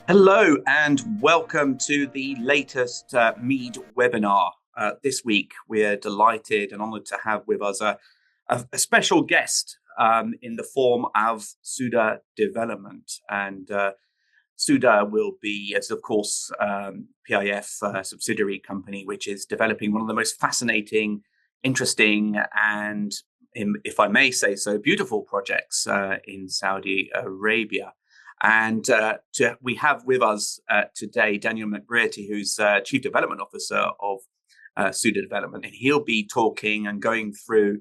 Hello and welcome to the latest MEED webinar. This week, we're delighted and honored to have with us a special guest in the form of Soudah Development. And Soudah will be, as of course, PIF subsidiary company, which is developing one of the most fascinating, interesting, and, if I may say so, beautiful projects in Saudi Arabia. And we have with us today Daniel McBrearty, who's Chief Development Officer of Soudah Development, and he'll be talking and going through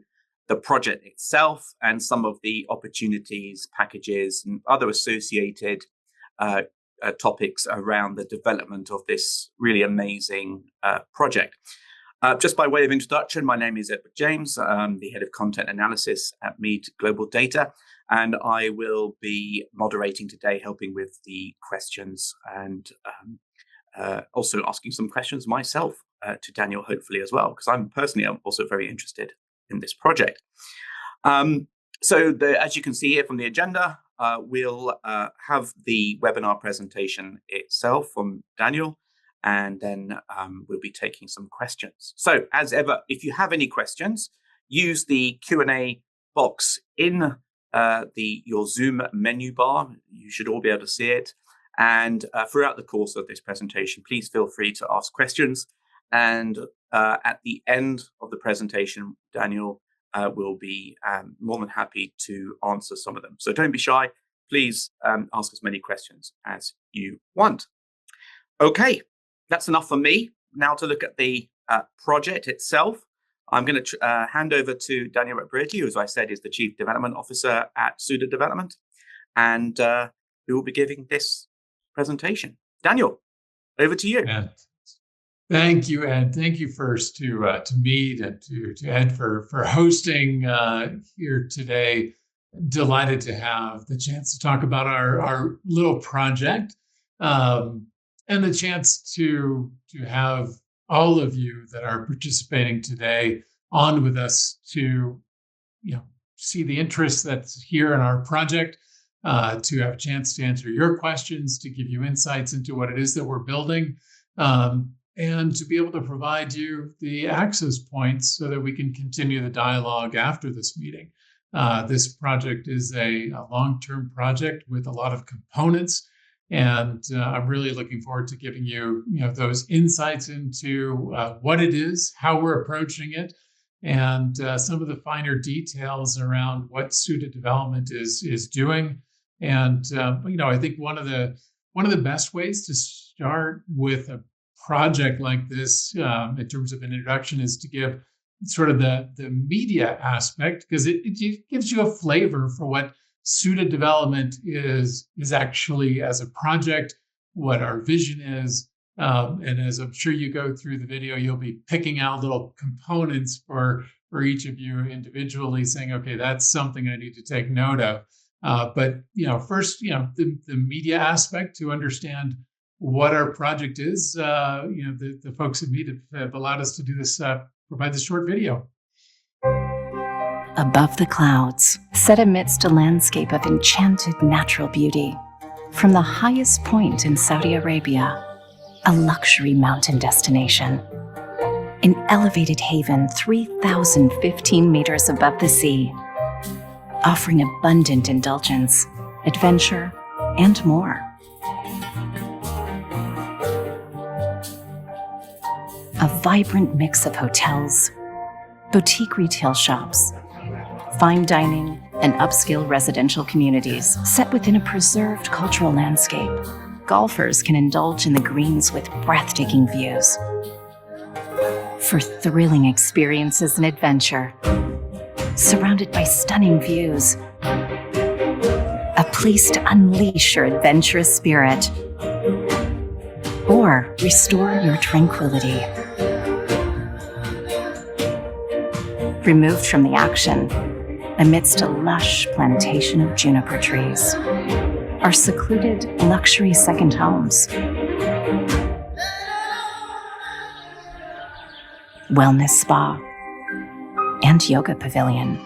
the project itself and some of the opportunities, packages, and other associated topics around the development of this really amazing project. Just by way of introduction, my name is Edward James. I'm the Head of Content Analysis at MEED Global Data, and I will be moderating today, helping with the questions and also asking some questions myself to Daniel, hopefully as well, because I'm also very interested in this project. As you can see here from the agenda, we'll have the webinar presentation itself from Daniel, and then we'll be taking some questions. So as ever, if you have any questions, use the Q&A box in your Zoom menu bar. You should all be able to see it. And throughout the course of this presentation, please feel free to ask questions. And at the end of the presentation, Daniel will be more than happy to answer some of them. So don't be shy. Please ask as many questions as you want. Okay, that's enough for me. Now to look at the project itself. I'm going to hand over to Daniel McBrearty, who, as I said, is the Chief Development Officer at Soudah Development, and who will be giving this presentation. Daniel, over to you. Thank you, Ed. Thank you first to MEED and to Ed for hosting here today. Delighted to have the chance to talk about our little project and the chance to have all of you that are participating today on with us to see the interest that's here in our project, to have a chance to answer your questions, to give you insights into what it is that we're building, and to be able to provide you the access points so that we can continue the dialogue after this meeting. This project is a long-term project with a lot of components. And I'm really looking forward to giving you, those insights into what it is, how we're approaching it, and some of the finer details around what Soudah Development is doing. And I think one of the best ways to start with a project like this, in terms of an introduction, is to give sort of the media aspect, because it gives you a flavor for what Soudah Development is actually as a project, what our vision is. And as I'm sure you go through the video, you'll be picking out little components for each of you individually, saying, okay, that's something I need to take note of. But first, the media aspect, to understand what our project is. The folks at MEED have allowed us to do this, provide this short video. Above the clouds, set amidst a landscape of enchanted natural beauty, from the highest point in Saudi Arabia, a luxury mountain destination, an elevated haven 3,015 meters above the sea, offering abundant indulgence, adventure, and more. A vibrant mix of hotels, boutique retail shops, fine dining, and upscale residential communities set within a preserved cultural landscape. Golfers can indulge in the greens with breathtaking views. For thrilling experiences and adventure, surrounded by stunning views, a place to unleash your adventurous spirit or restore your tranquility. Removed from the action, amidst a lush plantation of juniper trees, are secluded luxury second homes. Wellness spa and yoga pavilion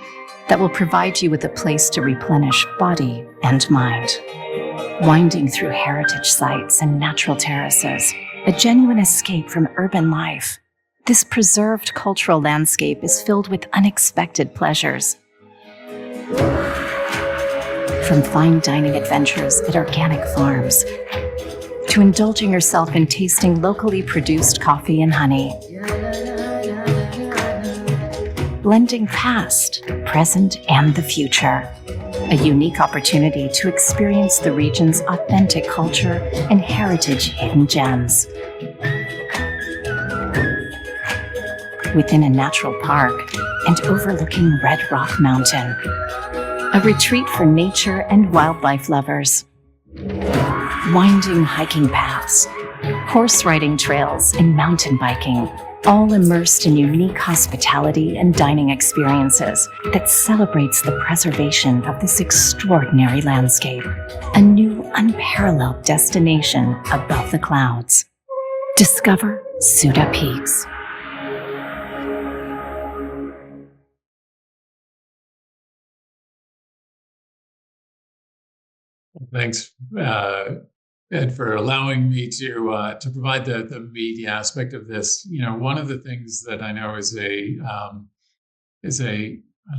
that will provide you with a place to replenish body and mind. Winding through heritage sites and natural terraces, a genuine escape from urban life, this preserved cultural landscape is filled with unexpected pleasures. From fine dining adventures at organic farms, to indulging yourself in tasting locally produced coffee and honey. Blending past, present, and the future. A unique opportunity to experience the region's authentic culture and heritage hidden gems. Within a natural park and overlooking Red Rock Mountain. A retreat for nature and wildlife lovers. Winding hiking paths, horse riding trails, and mountain biking, all immersed in unique hospitality and dining experiences that celebrates the preservation of this extraordinary landscape. A new, unparalleled destination above the clouds. Discover Soudah Peaks. Thanks, Ed, for allowing me to provide the media aspect of this. You know, one of the things that I know is an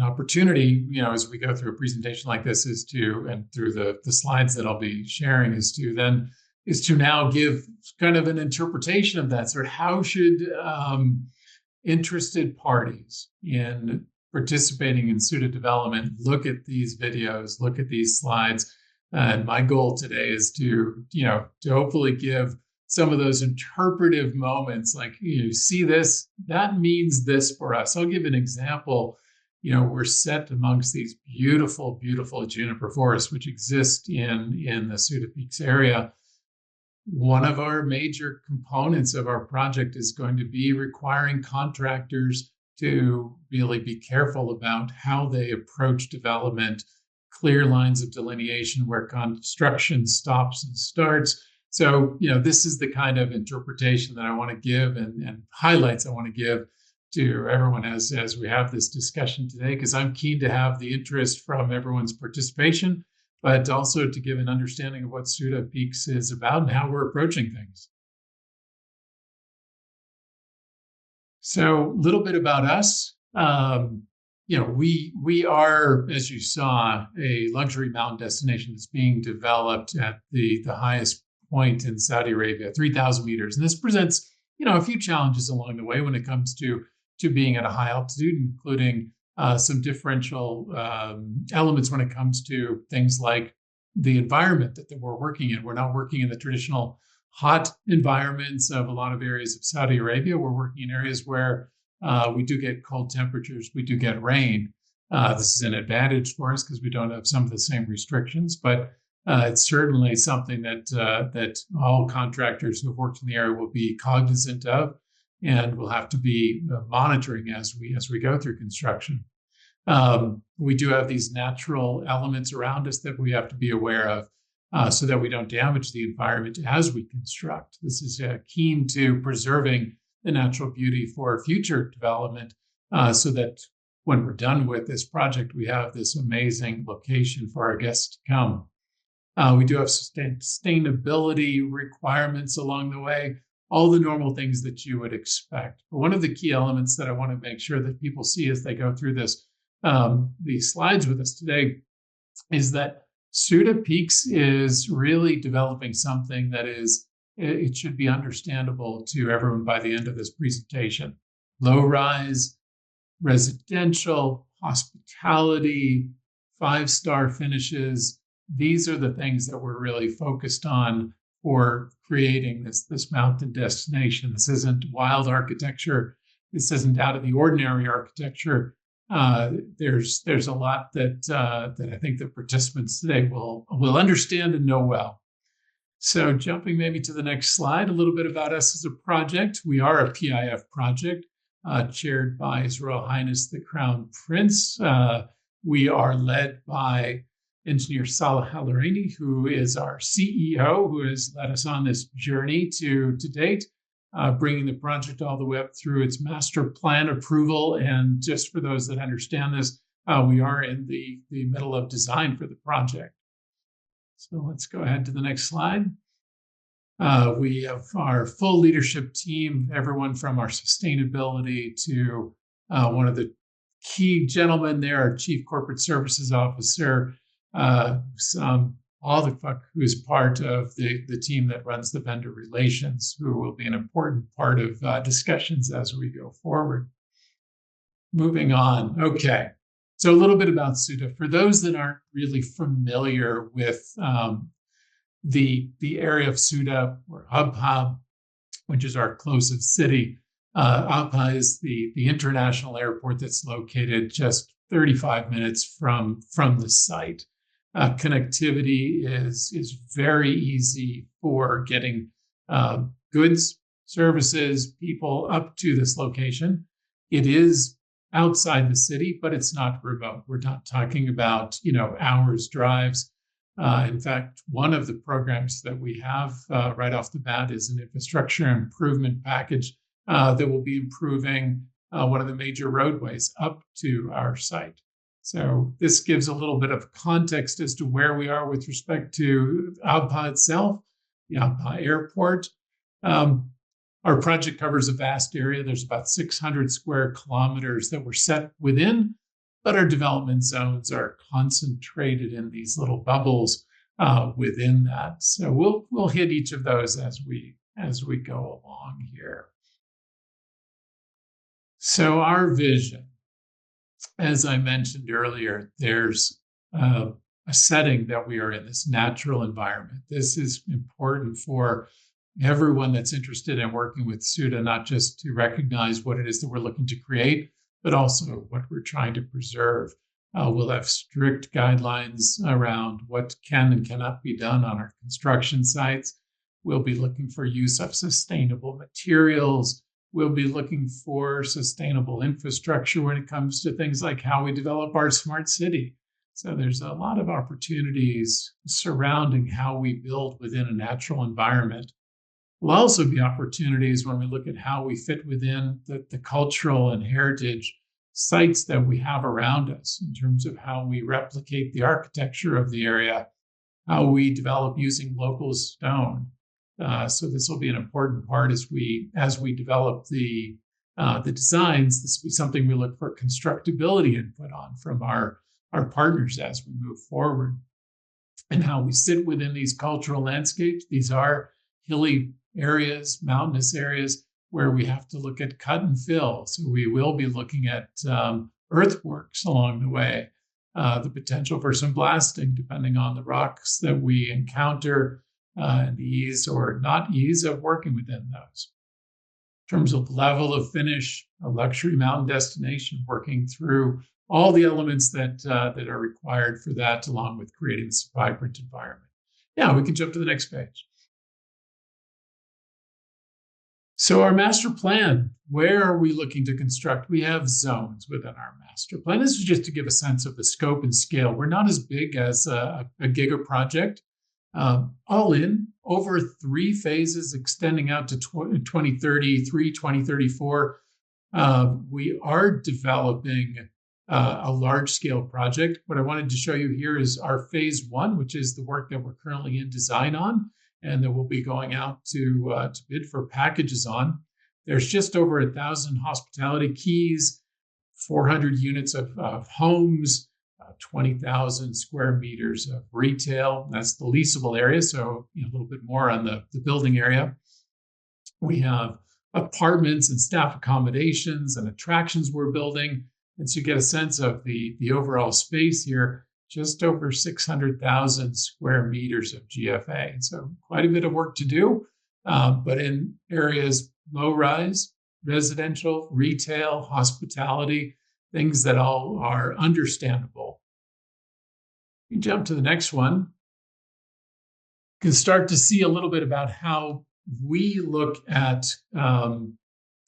opportunity. You know, as we go through a presentation like this, is to, and through the slides that I'll be sharing, is to now give kind of an interpretation of that. Sort of how should interested parties in participating in Soudah development look at these videos, look at these slides. And my goal today is to hopefully give some of those interpretive moments, like, you see this, that means this for us. I'll give an example. You know, we're set amongst these beautiful, beautiful juniper forests, which exist in the Soudah Peaks area. One of our major components of our project is going to be requiring contractors to really be careful about how they approach development, clear lines of delineation where construction stops and starts. So, you know, this is the kind of interpretation that I want to give and highlights I want to give to everyone as we have this discussion today, because I'm keen to have the interest from everyone's participation, but also to give an understanding of what Soudah Peaks is about and how we're approaching things. So, a little bit about us. You know, we are, as you saw, a luxury mountain destination that's being developed at the highest point in Saudi Arabia, 3,000 meters. And this presents, you know, a few challenges along the way when it comes to being at a high altitude, including some differential elements when it comes to things like the environment that we're working in. We're not working in the traditional hot environments of a lot of areas of Saudi Arabia. We're working in areas where we do get cold temperatures, we do get rain. This is an advantage for us because we don't have some of the same restrictions, but it's certainly something that all contractors who have worked in the area will be cognizant of, and will have to be monitoring as we go through construction. We do have these natural elements around us that we have to be aware of, so that we don't damage the environment as we construct. This is keen to preserving the natural beauty for future development, so that when we're done with this project, we have this amazing location for our guests to come. We do have sustainability requirements along the way, all the normal things that you would expect. But one of the key elements that I want to make sure that people see as they go through these slides with us today is that Soudah Peaks is really developing something that it should be understandable to everyone by the end of this presentation. Low-rise, residential, hospitality, 5-star finishes. These are the things that we're really focused on for creating this mountain destination. This isn't wild architecture. This isn't out of the ordinary architecture. There's a lot that I think the participants today will understand and know well. So jumping maybe to the next slide, a little bit about us as a project. We are a PIF project chaired by His Royal Highness the Crown Prince. We are led by Engineer Salah Al-Araini, who is our CEO, who has led us on this journey to date, bringing the project all the way up through its master plan approval. And just for those that understand this, we are in the middle of design for the project. So let's go ahead to the next slide. We have our full leadership team, everyone from our sustainability to one of the key gentlemen there, our Chief Corporate Services Officer, who is part of the team that runs the vendor relations, who will be an important part of discussions as we go forward. Moving on. Okay. So a little bit about Soudah. For those that aren't really familiar with the area of Soudah or Abha, which is our closest city. Abha is the international airport that's located just 35 minutes from the site. Connectivity is very easy for getting goods, services, people up to this location. It is outside the city, but it's not remote. We're not talking about, hours drives. In fact, one of the programs that we have right off the bat is an infrastructure improvement package that will be improving one of the major roadways up to our site. So this gives a little bit of context as to where we are with respect to Abha itself, the Abha airport. Our project covers a vast area. There's about 600 square kilometers that were set within, but our development zones are concentrated in these little bubbles within that. So we'll hit each of those as we go along here. So our vision, as I mentioned earlier, there's a setting that we are in, this natural environment. This is important for everyone that's interested in working with Soudah, not just to recognize what it is that we're looking to create, but also what we're trying to preserve. We'll have strict guidelines around what can and cannot be done on our construction sites. We'll be looking for use of sustainable materials. We'll be looking for sustainable infrastructure when it comes to things like how we develop our smart city. So there's a lot of opportunities surrounding how we build within a natural environment. Will also be opportunities when we look at how we fit within the cultural and heritage sites that we have around us in terms of how we replicate the architecture of the area, how we develop using local stone. So this will be an important part as we develop the designs. This will be something we look for constructability input on from our partners as we move forward, and how we sit within these cultural landscapes. These are hilly areas, mountainous areas where we have to look at cut and fill. So we will be looking at earthworks along the way, the potential for some blasting depending on the rocks that we encounter, and the ease or not ease of working within those. In terms of level of finish, a luxury mountain destination, working through all the elements that are required for that, along with creating this vibrant environment. Yeah, we can jump to the next page. So our master plan, where are we looking to construct? We have zones within our master plan. This is just to give a sense of the scope and scale. We're not as big as a giga project. All in, over 3 phases extending out to 2033, 2034. We are developing a large-scale project. What I wanted to show you here is our phase 1, which is the work that we're currently in design on, and that we'll be going out to bid for packages on. There's just over 1,000 hospitality keys, 400 units of homes, 20,000 square meters of retail. That's the leasable area, so a little bit more on the building area. We have apartments and staff accommodations and attractions we're building. And so you get a sense of the overall space here, just over 600,000 square meters of GFA. So quite a bit of work to do, but in areas low rise, residential, retail, hospitality, things that all are understandable. You jump to the next one. You can start to see a little bit about how we look at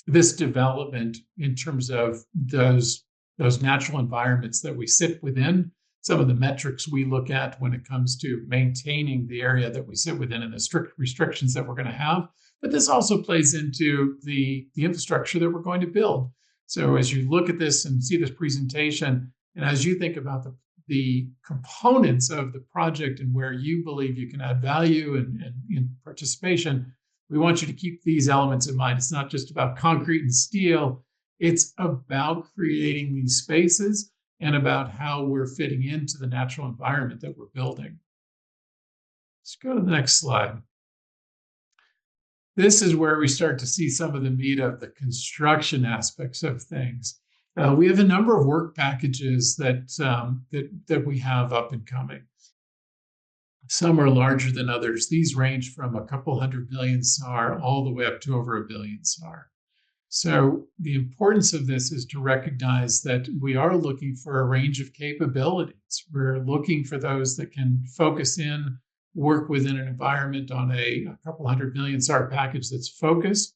this development in terms of those natural environments that we sit within, some of the metrics we look at when it comes to maintaining the area that we sit within and the strict restrictions that we're going to have. But this also plays into the infrastructure that we're going to build. So as you look at this and see this presentation, and as you think about the components of the project and where you believe you can add value and in participation, we want you to keep these elements in mind. It's not just about concrete and steel. It's about creating these spaces and about how we're fitting into the natural environment that we're building. Let's go to the next slide. This is where we start to see some of the meat of the construction aspects of things. We have a number of work packages that we have up and coming. Some are larger than others. These range from a couple 100 million SAR all the way up to over 1 billion SAR. So the importance of this is to recognize that we are looking for a range of capabilities. We're looking for those that can focus in, work within an environment on a couple 100 million SAR package that's focused.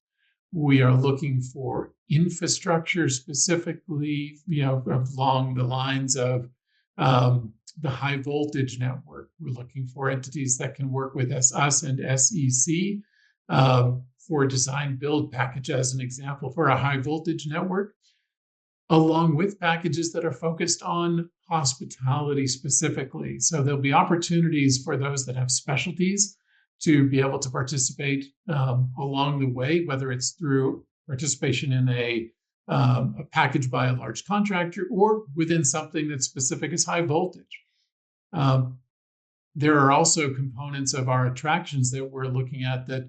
We are looking for infrastructure specifically, along the lines of the high voltage network. We're looking for entities that can work with us and SEC for a design build package, as an example, for a high voltage network, along with packages that are focused on hospitality specifically. So there'll be opportunities for those that have specialties to be able to participate along the way, whether it's through participation in a package by a large contractor or within something that's specific as high voltage. There are also components of our attractions that we're looking at that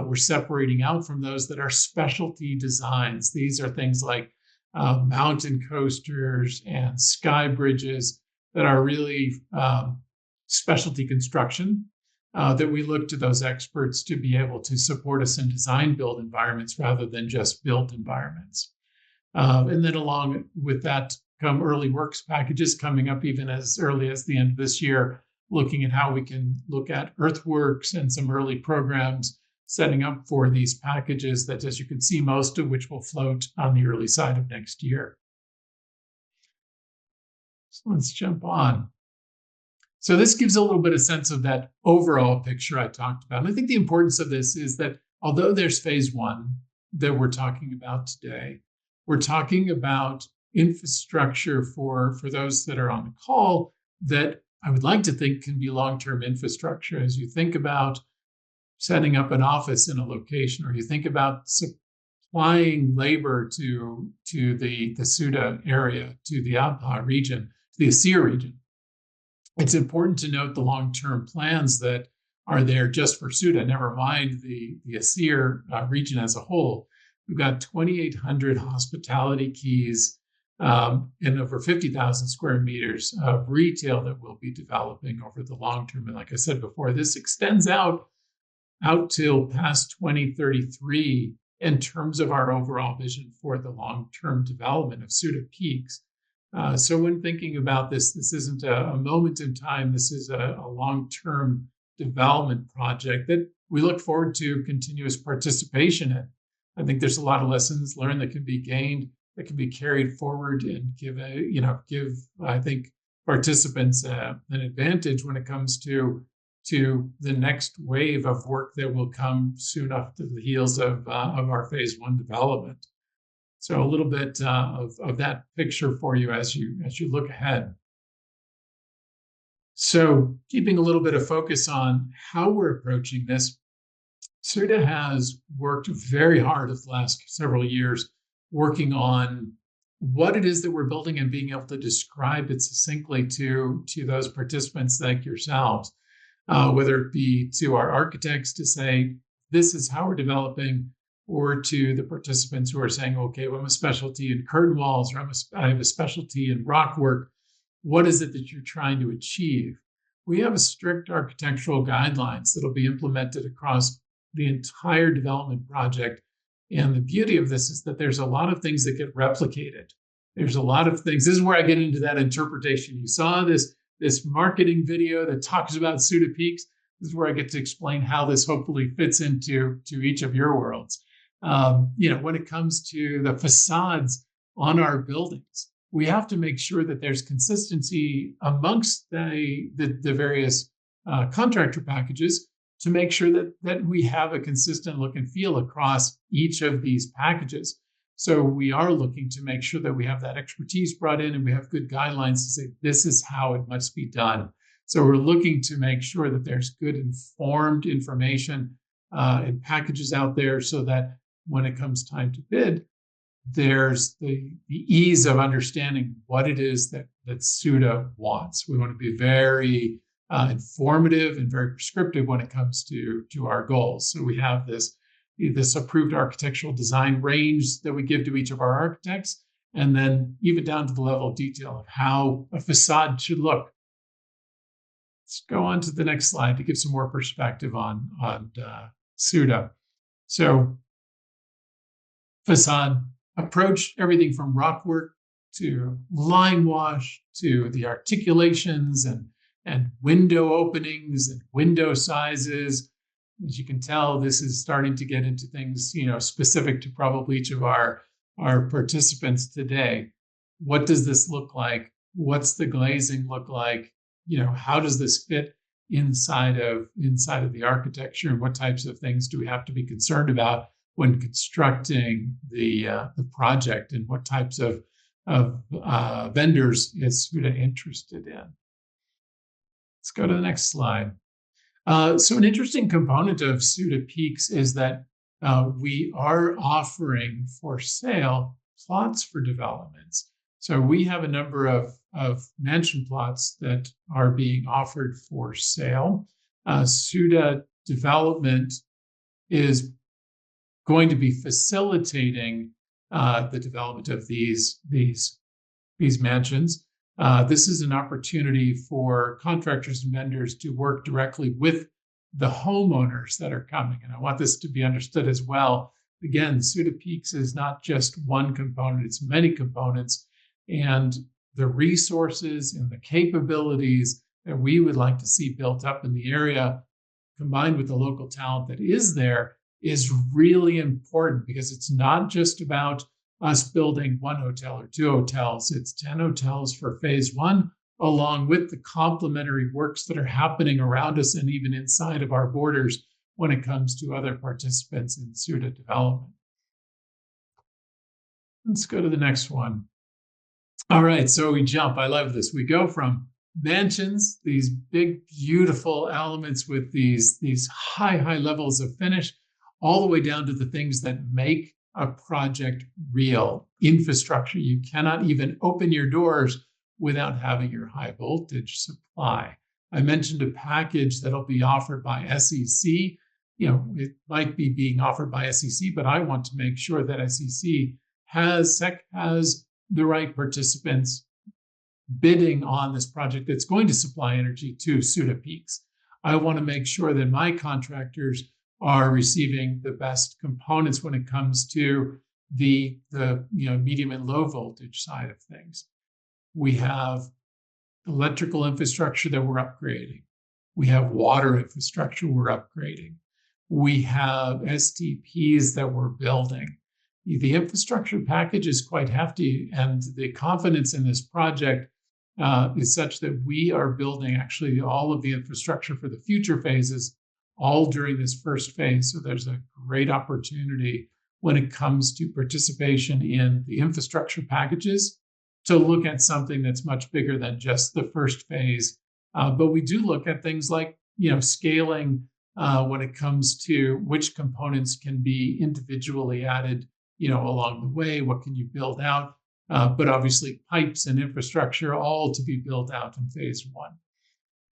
we're separating out from those that are specialty designs. These are things like mountain coasters and sky bridges that are really specialty construction that we look to those experts to be able to support us in design build environments rather than just built environments. And then along with that come early works packages coming up even as early as the end of this year, looking at how we can look at earthworks and some early programs setting up for these packages that, as you can see, most of which will float on the early side of next year. So let's jump on. So this gives a little bit of sense of that overall picture I talked about. And I think the importance of this is that although there's phase one that we're talking about today, we're talking about infrastructure for those that are on the call that I would like to think can be long-term infrastructure. As you think about setting up an office in a location, or you think about supplying labor to the Soudah area, to the Abha region, to the Asir region, it's important to note the long-term plans that are there just for Soudah, never mind the Asir region as a whole. We've got 2,800 hospitality keys and over 50,000 square meters of retail that we'll be developing over the long term. And like I said before, this extends out till past 2033 in terms of our overall vision for the long-term development of Soudah Peaks. So when thinking about this, this isn't a moment in time. This is a long-term development project that we look forward to continuous participation in. I think there's a lot of lessons learned that can be gained, that can be carried forward and give I think participants an advantage when it comes to the next wave of work that will come soon after the heels of our phase one development. So a little bit of that picture for you as you look ahead. So keeping a little bit of focus on how we're approaching this, Soudah has worked very hard the last several years working on what it is that we're building and being able to describe it succinctly to those participants like yourselves, whether it be to our architects to say, this is how we're developing, or to the participants who are saying, okay, well, I'm a specialty in curtain walls, or I have a specialty in rock work. What is it that you're trying to achieve? We have a strict architectural guidelines that'll be implemented across the entire development project. And the beauty of this is that there's a lot of things that get replicated. There's a lot of things. This is where I get into that interpretation. You saw this marketing video that talks about Soudah Peaks. This is where I get to explain how this hopefully fits into each of your worlds. When it comes to the facades on our buildings, we have to make sure that there's consistency amongst the various contractor packages to make sure that we have a consistent look and feel across each of these packages. So we are looking to make sure that we have that expertise brought in and we have good guidelines to say, this is how it must be done. So we're looking to make sure that there's good informed information and packages out there so that when it comes time to bid, there's the ease of understanding what it is that Soudah wants. We want to be very informative and very prescriptive when it comes to our goals. So we have this approved architectural design range that we give to each of our architects, and then even down to the level of detail of how a facade should look. Let's go on to the next slide to give some more perspective on Soudah. So facade approach, everything from rock work to line wash to the articulations and window openings and window sizes. As you can tell, this is starting to get into things, specific to probably each of our participants today. What does this look like? What's the glazing look like? How does this fit inside of the architecture? And what types of things do we have to be concerned about when constructing the project? And what types of vendors is Soudah interested in? Let's go to the next slide. So an interesting component of Soudah Peaks is that we are offering for sale plots for developments. So we have a number of mansion plots that are being offered for sale. Soudah Development is going to be facilitating the development of these mansions. This is an opportunity for contractors and vendors to work directly with the homeowners that are coming. And I want this to be understood as well. Again, Soudah Peaks is not just one component, it's many components. And the resources and the capabilities that we would like to see built up in the area, combined with the local talent that is there, is really important, because it's not just about us building one hotel or two hotels. It's 10 hotels for phase one, along with the complementary works that are happening around us and even inside of our borders when it comes to other participants in Soudah development. Let's go to the next one. All right, so we jump. I love this. We go from mansions, these big, beautiful elements with these high levels of finish, all the way down to the things that make a project real. Infrastructure. You cannot even open your doors without having your high voltage supply. I mentioned a package that'll be offered by SEC. It might be being offered by SEC, but I want to make sure that SEC SEC has the right participants bidding on this project that's going to supply energy to Soudah Peaks. I want to make sure that my contractors are receiving the best components when it comes to the medium and low voltage side of things. We have electrical infrastructure that we're upgrading. We have water infrastructure we're upgrading. We have STPs that we're building. The infrastructure package is quite hefty, and the confidence in this project is such that we are building actually all of the infrastructure for the future phases all during this first phase. So there's a great opportunity when it comes to participation in the infrastructure packages to look at something that's much bigger than just the first phase. But we do look at things like, scaling when it comes to which components can be individually added, along the way. What can you build out? But obviously pipes and infrastructure all to be built out in phase one.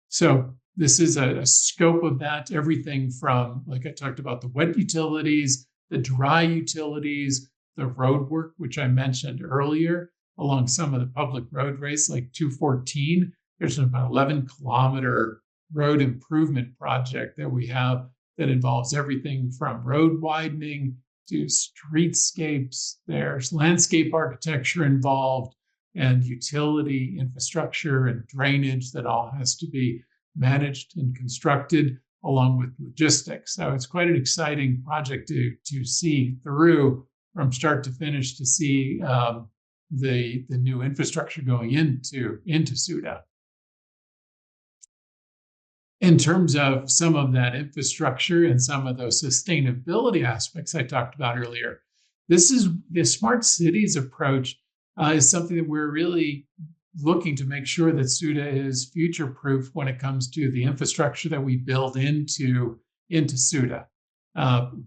So this is a scope of that, everything from, like I talked about, the wet utilities, the dry utilities, the road work, which I mentioned earlier, along some of the public roadways like 214. There's an about 11-kilometer road improvement project that we have that involves everything from road widening to streetscapes. There's landscape architecture involved and utility infrastructure and drainage that all has to be managed and constructed, along with logistics. So it's quite an exciting project to see through from start to finish, to see the new infrastructure going into Soudah. In terms of some of that infrastructure and some of those sustainability aspects I talked about earlier, The smart cities approach is something that we're really looking to make sure that Soudah is future-proof when it comes to the infrastructure that we build into Soudah.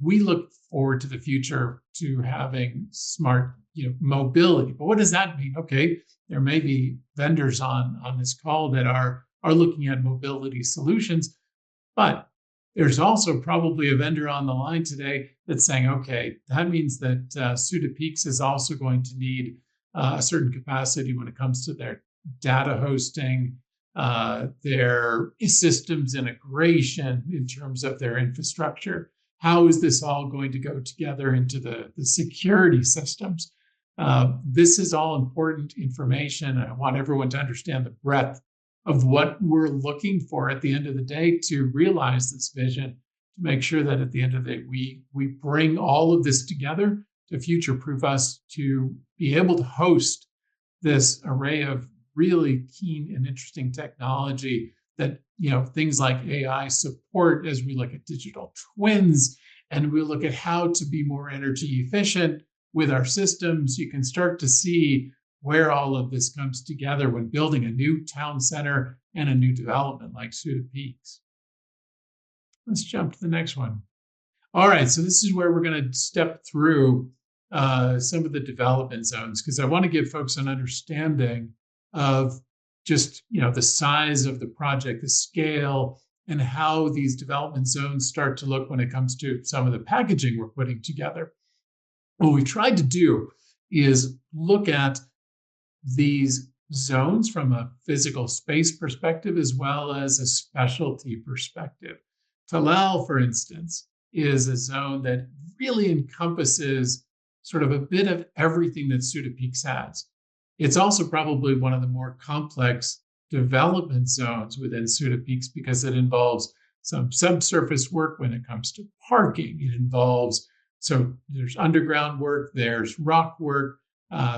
We look forward to the future to having smart, mobility. But what does that mean? Okay, there may be vendors on this call that are looking at mobility solutions, but there's also probably a vendor on the line today that's saying, okay, that means that Soudah Peaks is also going to need a certain capacity when it comes to their data hosting, their systems integration in terms of their infrastructure. How is this all going to go together into the security systems? This is all important information, and I want everyone to understand the breadth of what we're looking for at the end of the day to realize this vision, to make sure that at the end of the day, we bring all of this together to future-proof us to be able to host this array of really keen and interesting technology that, things like AI support as we look at digital twins and we look at how to be more energy efficient with our systems. You can start to see where all of this comes together when building a new town center and a new development like Soudah Peaks. Let's jump to the next one. All right, so this is where we're going to step through some of the development zones, because I want to give folks an understanding of just the size of the project, the scale, and how these development zones start to look when it comes to some of the packaging we're putting together. What we tried to do is look at these zones from a physical space perspective as well as a specialty perspective. Talal, for instance, is a zone that really encompasses sort of a bit of everything that Soudah Peaks has. It's also probably one of the more complex development zones within Soudah Peaks because it involves some subsurface work when it comes to parking. It involves, so there's underground work, there's rock work,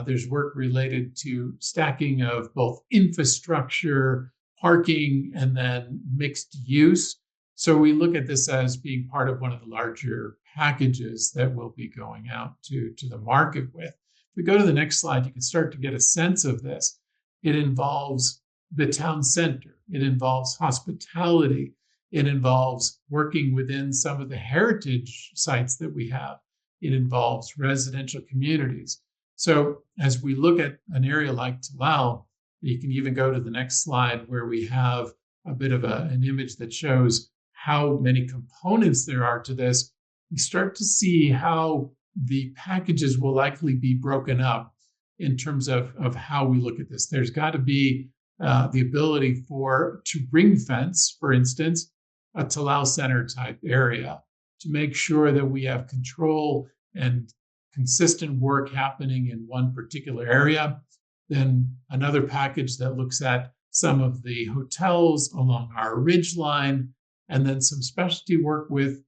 there's work related to stacking of both infrastructure, parking, and then mixed use. So we look at this as being part of one of the larger packages that we'll be going out to the market with. If we go to the next slide, you can start to get a sense of this. It involves the town center. It involves hospitality. It involves working within some of the heritage sites that we have. It involves residential communities. So as we look at an area like Talal, you can even go to the next slide where we have a bit of an image that shows how many components there are to this. We start to see how the packages will likely be broken up in terms of how we look at this. There's got to be the ability to ring fence, for instance, a Talal Center type area to make sure that we have control and consistent work happening in one particular area. Then another package that looks at some of the hotels along our ridge line, and then some specialty work with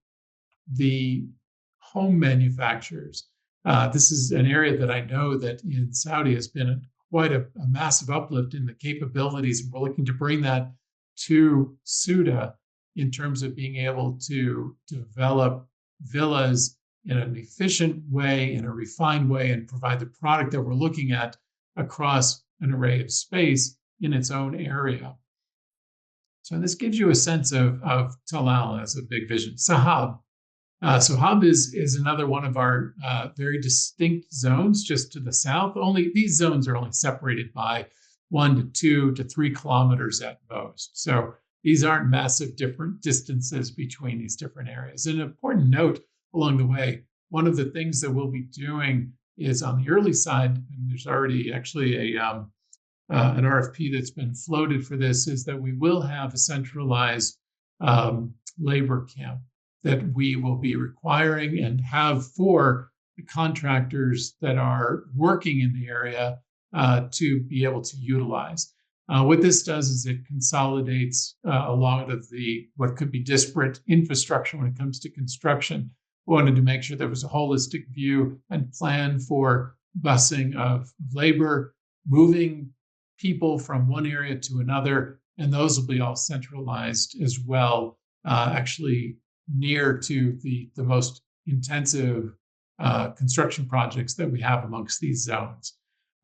the home manufacturers. This is an area that I know that in Saudi has been quite a massive uplift in the capabilities. We're looking to bring that to Soudah in terms of being able to develop villas in an efficient way, in a refined way, and provide the product that we're looking at across an array of space in its own area. So this gives you a sense of Talal as a big vision. Sahab. Sahab is another one of our very distinct zones just to the south. These zones are only separated by 1 to 2 to 3 kilometers at most. So these aren't massive different distances between these different areas. An important note along the way, one of the things that we'll be doing is on the early side, and there's already actually an RFP that's been floated for this, is that we will have a centralized labor camp that we will be requiring and have for the contractors that are working in the area to be able to utilize. What this does is it consolidates a lot of what could be disparate infrastructure when it comes to construction. We wanted to make sure there was a holistic view and plan for busing of labor, moving people from one area to another, and those will be all centralized as well, actually near to the most intensive construction projects that we have amongst these zones.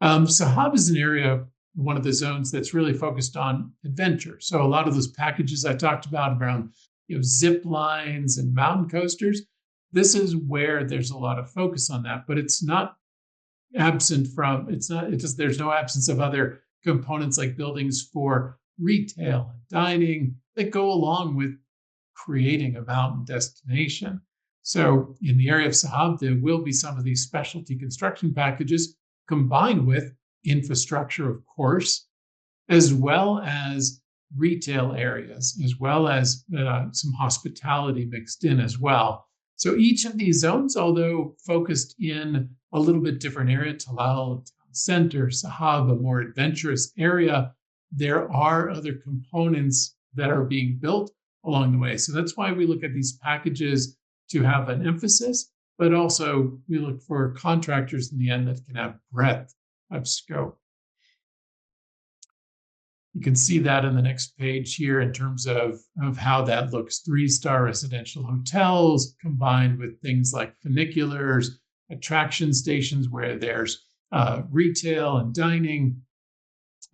Sahab is an area, one of the zones that's really focused on adventure. So a lot of those packages I talked about around zip lines and mountain coasters, this is where there's a lot of focus on that, but it's not absent from, there's no absence of other components like buildings for retail and dining that go along with creating a mountain destination. So in the area of Sahab, there will be some of these specialty construction packages combined with infrastructure, of course, as well as retail areas, as well as some hospitality mixed in as well. So each of these zones, although focused in a little bit different area, Talal, Town Center, Sahab, a more adventurous area, there are other components that are being built along the way. So that's why we look at these packages to have an emphasis, but also we look for contractors in the end that can have breadth of scope. You can see that in the next page here in terms of how that looks. 3-star residential hotels combined with things like funiculars, attraction stations where there's retail and dining,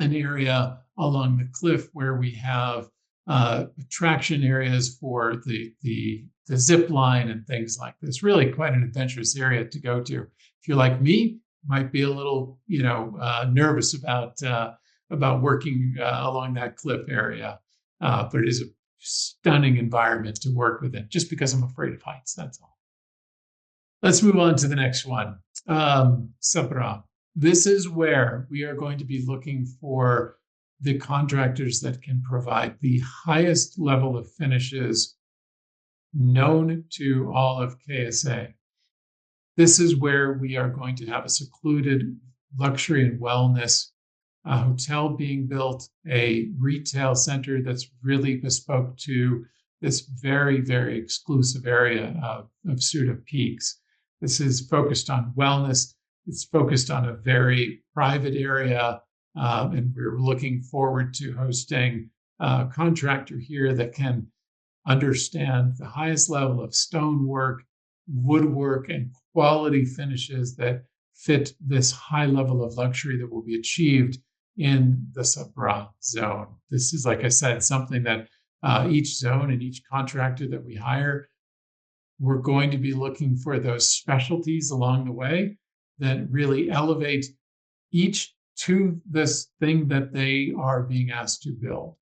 an area along the cliff where we have attraction areas for the zip line and things like this. Really quite an adventurous area to go to. If you're like me, might be a little nervous about working along that cliff area, but it is a stunning environment to work within. Just because I'm afraid of heights, that's all. Let's move on to the next one. Sabra. This is where we are going to be looking for the contractors that can provide the highest level of finishes known to all of KSA. This is where we are going to have a secluded luxury and wellness hotel being built, a retail center that's really bespoke to this very, very exclusive area of Soudah Peaks. This is focused on wellness. It's focused on a very private area, and we're looking forward to hosting a contractor here that can understand the highest level of stonework, woodwork, and quality finishes that fit this high level of luxury that will be achieved in the Sabra zone. This is, like I said, something that each zone and each contractor that we hire, we're going to be looking for those specialties along the way that really elevate each to this thing that they are being asked to build.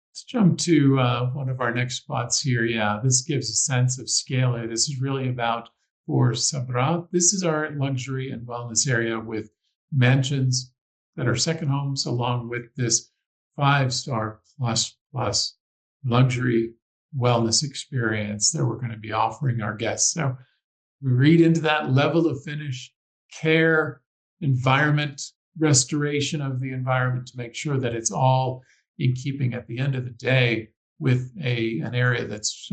Let's jump to one of our next spots here. Yeah, this gives a sense of scale here. This is really about, for Sabra, this is our luxury and wellness area with mansions that are second homes, along with this 5-star plus luxury wellness experience that we're going to be offering our guests. So we read into that level of finish, care, environment, restoration of the environment to make sure that it's all in keeping at the end of the day with an area that's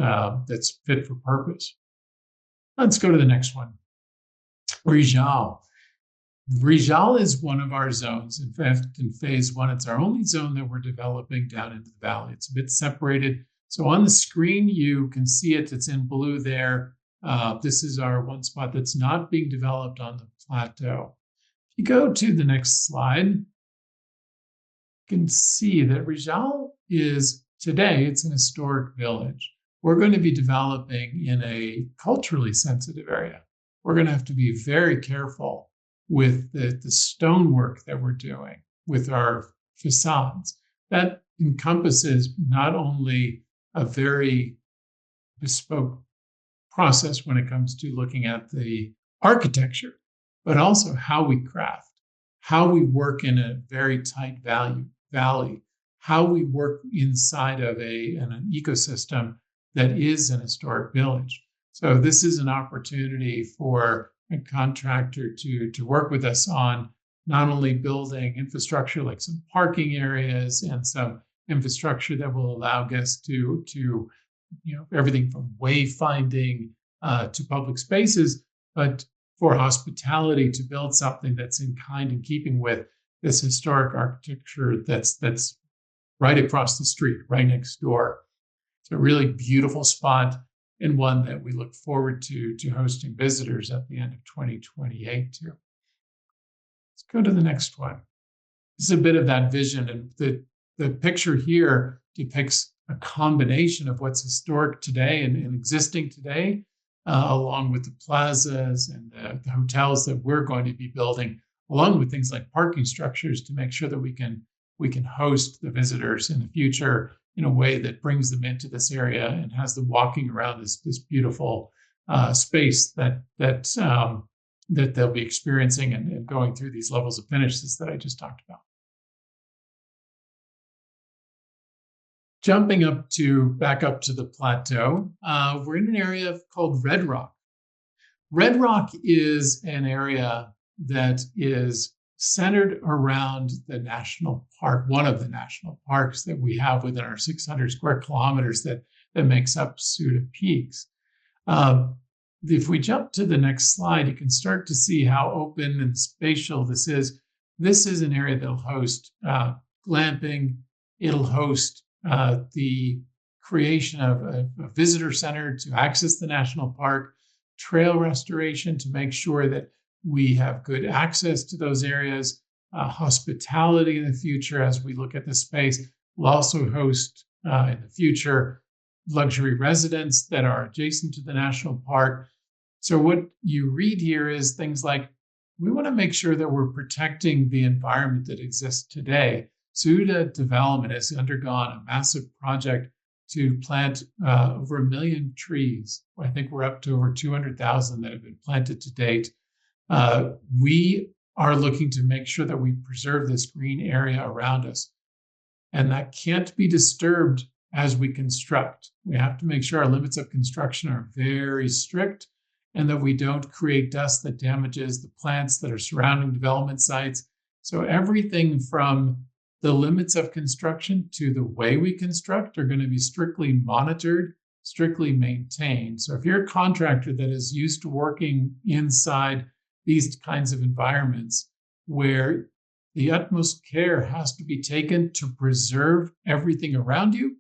fit for purpose. Let's go to the next one. Rijal. Rijal is one of our zones. In fact, in phase 1, it's our only zone that we're developing down into the valley. It's a bit separated. So on the screen, you can see it. It's in blue there. This is our one spot that's not being developed on the plateau. If you go to the next slide, you can see that Rijal is, today, it's an historic village. We're going to be developing in a culturally sensitive area. We're going to have to be very careful with the stonework that we're doing with our facades. That encompasses not only a very bespoke process when it comes to looking at the architecture, but also how we craft, how we work in a very tight valley, how we work inside of an ecosystem that is an historic village. So this is an opportunity for a contractor to work with us on not only building infrastructure like some parking areas and some infrastructure that will allow guests to everything from wayfinding to public spaces, but for hospitality to build something that's in kind and keeping with this historic architecture that's right across the street, right next door. It's a really beautiful spot. and one that we look forward to hosting visitors at the end of 2028 too. Let's go to the next one. This is a bit of that vision, and the picture here depicts a combination of what's historic today and existing today, along with the plazas and the hotels that we're going to be building, along with things like parking structures to make sure that we can host the visitors in the future in a way that brings them into this area and has them walking around this beautiful space that they'll be experiencing and going through these levels of finishes that I just talked about. Jumping back up to the plateau, we're in an area called Red Rock. Red Rock is an area that is centered around the national park, one of the national parks that we have within our 600 square kilometers that makes up Soudah Peaks. If we jump to the next slide, you can start to see how open and spatial this is. This is an area that'll host glamping. It'll host the creation of a visitor center to access the national park, trail restoration to make sure that we have good access to those areas, hospitality in the future as we look at the space. We'll also host in the future luxury residents that are adjacent to the national park. So what you read here is things like, we want to make sure that we're protecting the environment that exists today. Soudah Development has undergone a massive project to plant over 1 million trees. I think we're up to over 200,000 that have been planted to date. We are looking to make sure that we preserve this green area around us. And that can't be disturbed as we construct. We have to make sure our limits of construction are very strict and that we don't create dust that damages the plants that are surrounding development sites. So everything from the limits of construction to the way we construct are going to be strictly monitored, strictly maintained. So if you're a contractor that is used to working inside these kinds of environments where the utmost care has to be taken to preserve everything around you,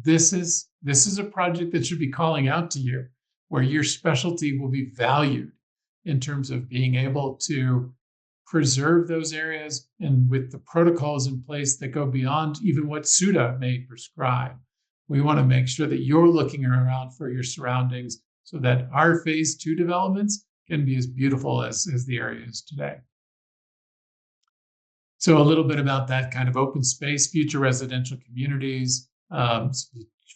this is a project that should be calling out to you, where your specialty will be valued in terms of being able to preserve those areas and with the protocols in place that go beyond even what Soudah may prescribe. We want to make sure that you're looking around for your surroundings so that our phase 2 developments can be as beautiful as the area is today. So a little bit about that kind of open space, future residential communities,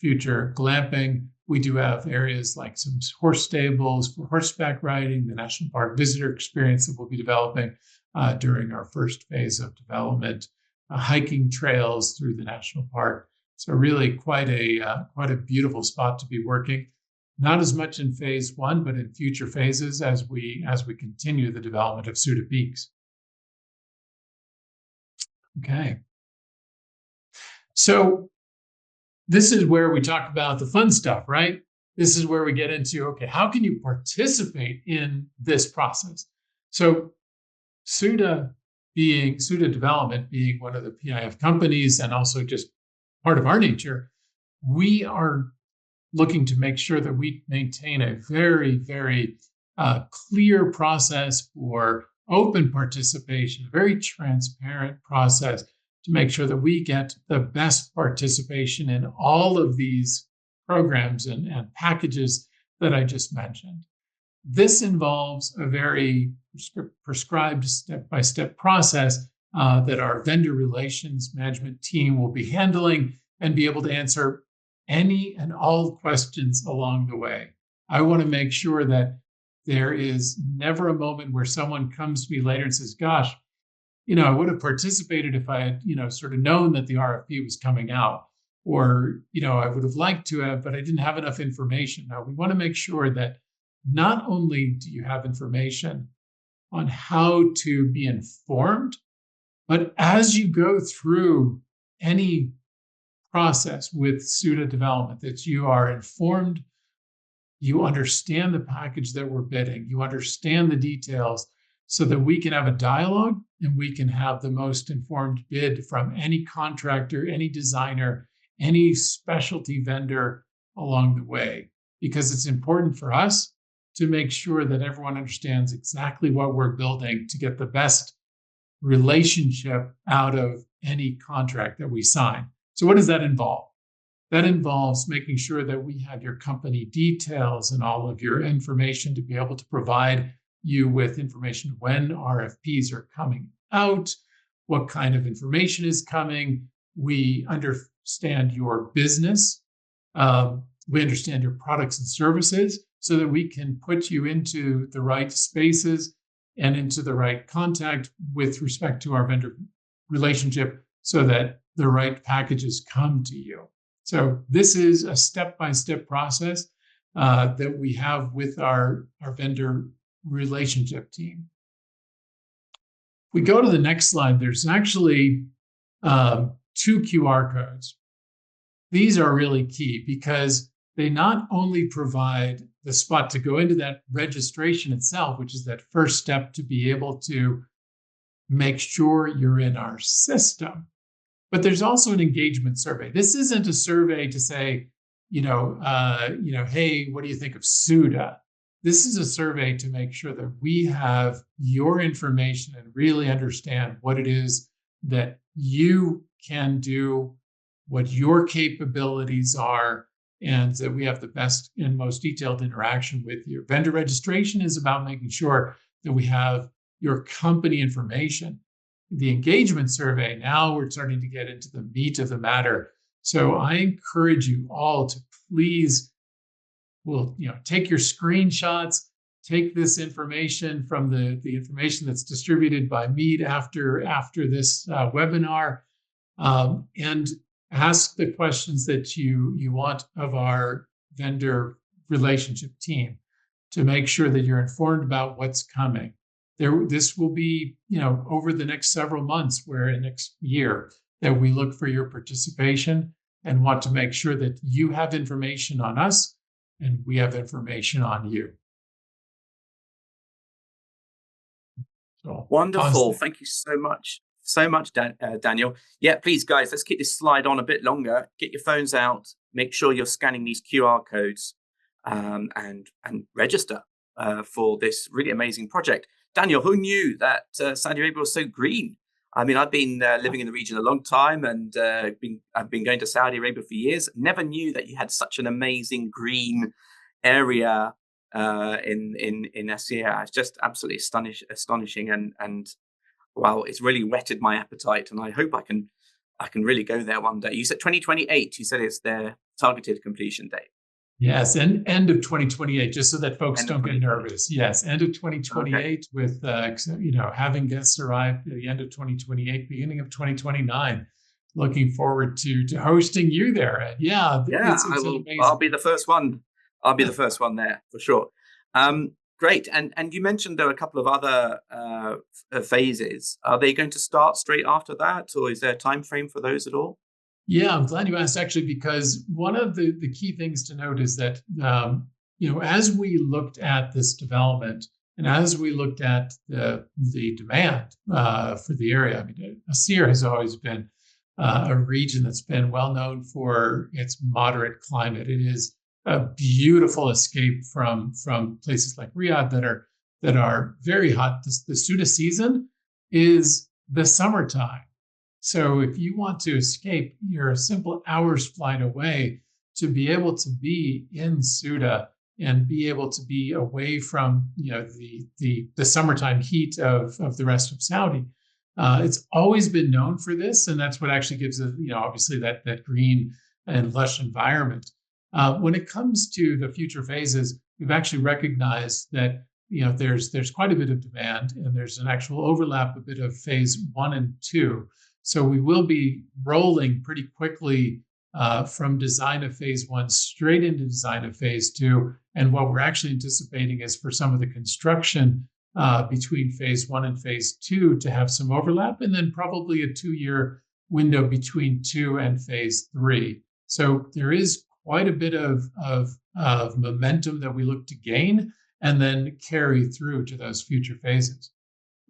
future glamping. We do have areas like some horse stables for horseback riding, the National Park visitor experience that we'll be developing during our first phase of development, hiking trails through the national park. So really quite a beautiful spot to be working. Not as much in phase 1, but in future phases as we continue the development of Soudah Peaks. Okay. So this is where we talk about the fun stuff, right? This is where we get into, okay, how can you participate in this process? So Soudah Development being one of the PIF companies and also just part of our nature, we are looking to make sure that we maintain a very, very clear process for open participation, a very transparent process to make sure that we get the best participation in all of these programs and packages that I just mentioned. This involves a very prescribed step-by-step process that our vendor relations management team will be handling and be able to answer any and all questions along the way. I want to make sure that there is never a moment where someone comes to me later and says, gosh, I would have participated if I had, sort of known that the RFP was coming out, or, I would have liked to have, but I didn't have enough information. Now, we want to make sure that not only do you have information on how to be informed, but as you go through any process with Soudah Development, that you are informed, you understand the package that we're bidding, you understand the details, so that we can have a dialogue and we can have the most informed bid from any contractor, any designer, any specialty vendor along the way. because it's important for us to make sure that everyone understands exactly what we're building to get the best relationship out of any contract that we sign. So what does that involve? That involves making sure that we have your company details and all of your information to be able to provide you with information when RFPs are coming out, what kind of information is coming. We understand your business. We understand your products and services so that we can put you into the right spaces and into the right contact with respect to our vendor relationship so that the right packages come to you. So this is a step-by-step process that we have with our vendor relationship team. We go to the next slide. There's actually 2 QR codes. These are really key because they not only provide the spot to go into that registration itself, which is that first step to be able to make sure you're in our system, but there's also an engagement survey. This isn't a survey to say, hey, what do you think of Soudah? This is a survey to make sure that we have your information and really understand what it is that you can do, what your capabilities are, and that we have the best and most detailed interaction with you. Vendor registration is about making sure that we have your company information. The engagement survey, now we're starting to get into the meat of the matter. So I encourage you all to please, take your screenshots, take this information from the information that's distributed by MEED after this webinar, and ask the questions that you want of our vendor relationship team to make sure that you're informed about what's coming. This will be, over the next several months, where next year, that we look for your participation and want to make sure that you have information on us and we have information on you. So, wonderful. Thank you so much. Daniel. Yeah, please, guys, let's keep this slide on a bit longer. Get your phones out. Make sure you're scanning these QR codes and register for this really amazing project. Daniel, who knew that Saudi Arabia was so green? I mean, I've been living in the region a long time, and I've been going to Saudi Arabia for years. Never knew that you had such an amazing green area in SCA. It's just absolutely astonishing, and wow, it's really whetted my appetite, and I hope I can really go there one day. You said 2028. You said it's their targeted completion date. Yes, and end of 2028, just so that folks don't get nervous. Yes, end of 2028, okay, with having guests arrive at the end of 2028, beginning of 2029. Looking forward to hosting you there. And I'll be the first one. I'll be the first one there for sure. Great. And you mentioned there are a couple of other phases. Are they going to start straight after that, or is there a time frame for those at all? Yeah, I'm glad you asked, actually, because one of the key things to note is that, as we looked at this development and as we looked at the demand for the area, I mean, Asir has always been a region that's been well known for its moderate climate. It is a beautiful escape from places like Riyadh that are very hot. The Soudah season is the summertime. So if you want to escape, you're a simple hour's flight away to be able to be in Soudah and be able to be away from the summertime heat of the rest of Saudi. It's always been known for this, and that's what actually gives it, obviously that green and lush environment. When it comes to the future phases, we've actually recognized that there's quite a bit of demand, and there's an actual overlap a bit of phase 1 and 2. So we will be rolling pretty quickly from design of phase 1 straight into design of phase 2. And what we're actually anticipating is for some of the construction between phase 1 and phase 2 to have some overlap, and then probably a 2-year window between 2 and phase 3. So there is quite a bit of momentum that we look to gain and then carry through to those future phases.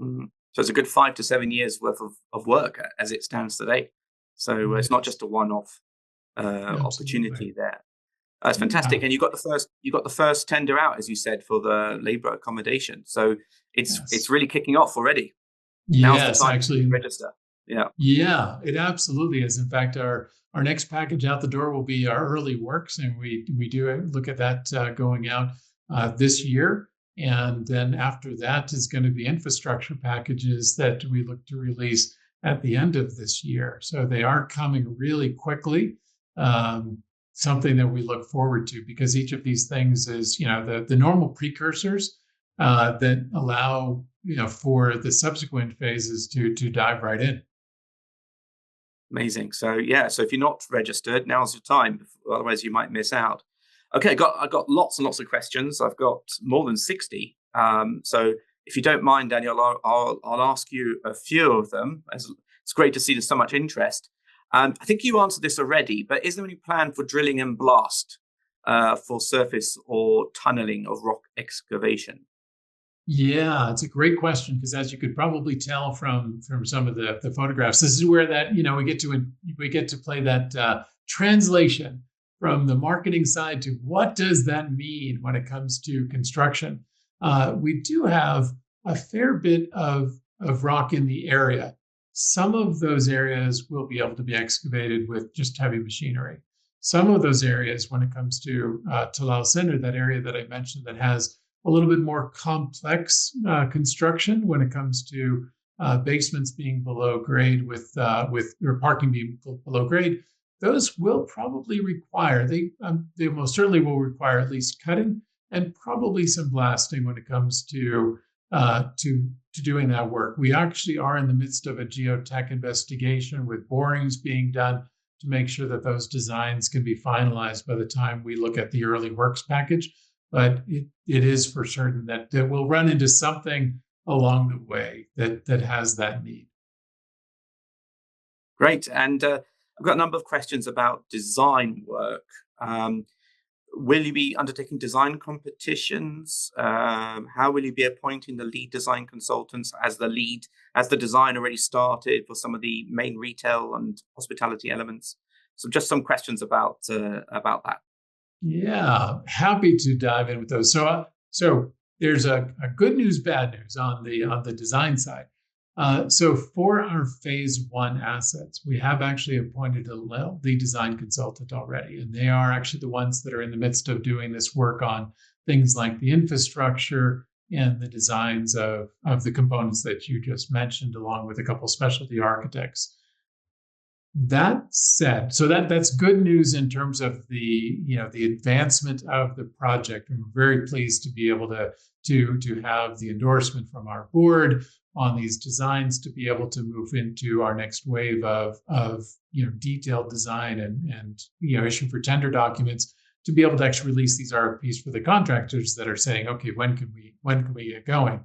Mm-hmm. So it's a good 5 to 7 years worth of work as it stands today. So it's not just a one-off opportunity there. That's fantastic. Yeah. And you got the first tender out, as you said, for the labour accommodation. So it's Yes. really kicking off already. Now's the Yes, time to actually. register. Yeah. Yeah, it absolutely is. In fact, our next package out the door will be our early works, and we do look at that going out this year. And then after that is going to be infrastructure packages that we look to release at the end of this year. So they are coming really quickly. Um, Something that we look forward to, because each of these things is, the normal precursors that allow, for the subsequent phases to dive right in. Amazing. So yeah, so if you're not registered, now's your time. Otherwise, you might miss out. Okay, I got lots and lots of questions. I've got more than 60. So if you don't mind, Daniel, I'll ask you a few of them. It's great to see there's so much interest. I think you answered this already, but is there any plan for drilling and blast for surface or tunneling of rock excavation? Yeah, it's a great question, because as you could probably tell from some of the photographs, this is where that we get to play that translation from the marketing side to what does that mean when it comes to construction. We do have a fair bit of rock in the area. Some of those areas will be able to be excavated with just heavy machinery. Some of those areas, when it comes to Talal Center, that area that I mentioned that has a little bit more complex construction when it comes to basements being below grade with or parking being below grade, those will probably require, they most certainly will require at least cutting and probably some blasting when it comes to doing that work. We actually are in the midst of a geotech investigation with borings being done to make sure that those designs can be finalized by the time we look at the early works package. But it is for certain that we'll run into something along the way that has that need. Great. And I've got a number of questions about design work. Will you be undertaking design competitions? How will you be appointing the lead design consultants as the design already started for some of the main retail and hospitality elements? So just some questions about that. Yeah, happy to dive in with those. So there's a good news, bad news on the design side. So for our phase one assets, we have actually appointed a lead design consultant already, and they are actually the ones that are in the midst of doing this work on things like the infrastructure and the designs of the components that you just mentioned, along with a couple specialty architects. That said, so that's good news in terms of the advancement of the project. And we're very pleased to be able to have the endorsement from our board on these designs to be able to move into our next wave of detailed design and issue for tender documents to be able to actually release these RFPs for the contractors that are saying, okay, when can we get going?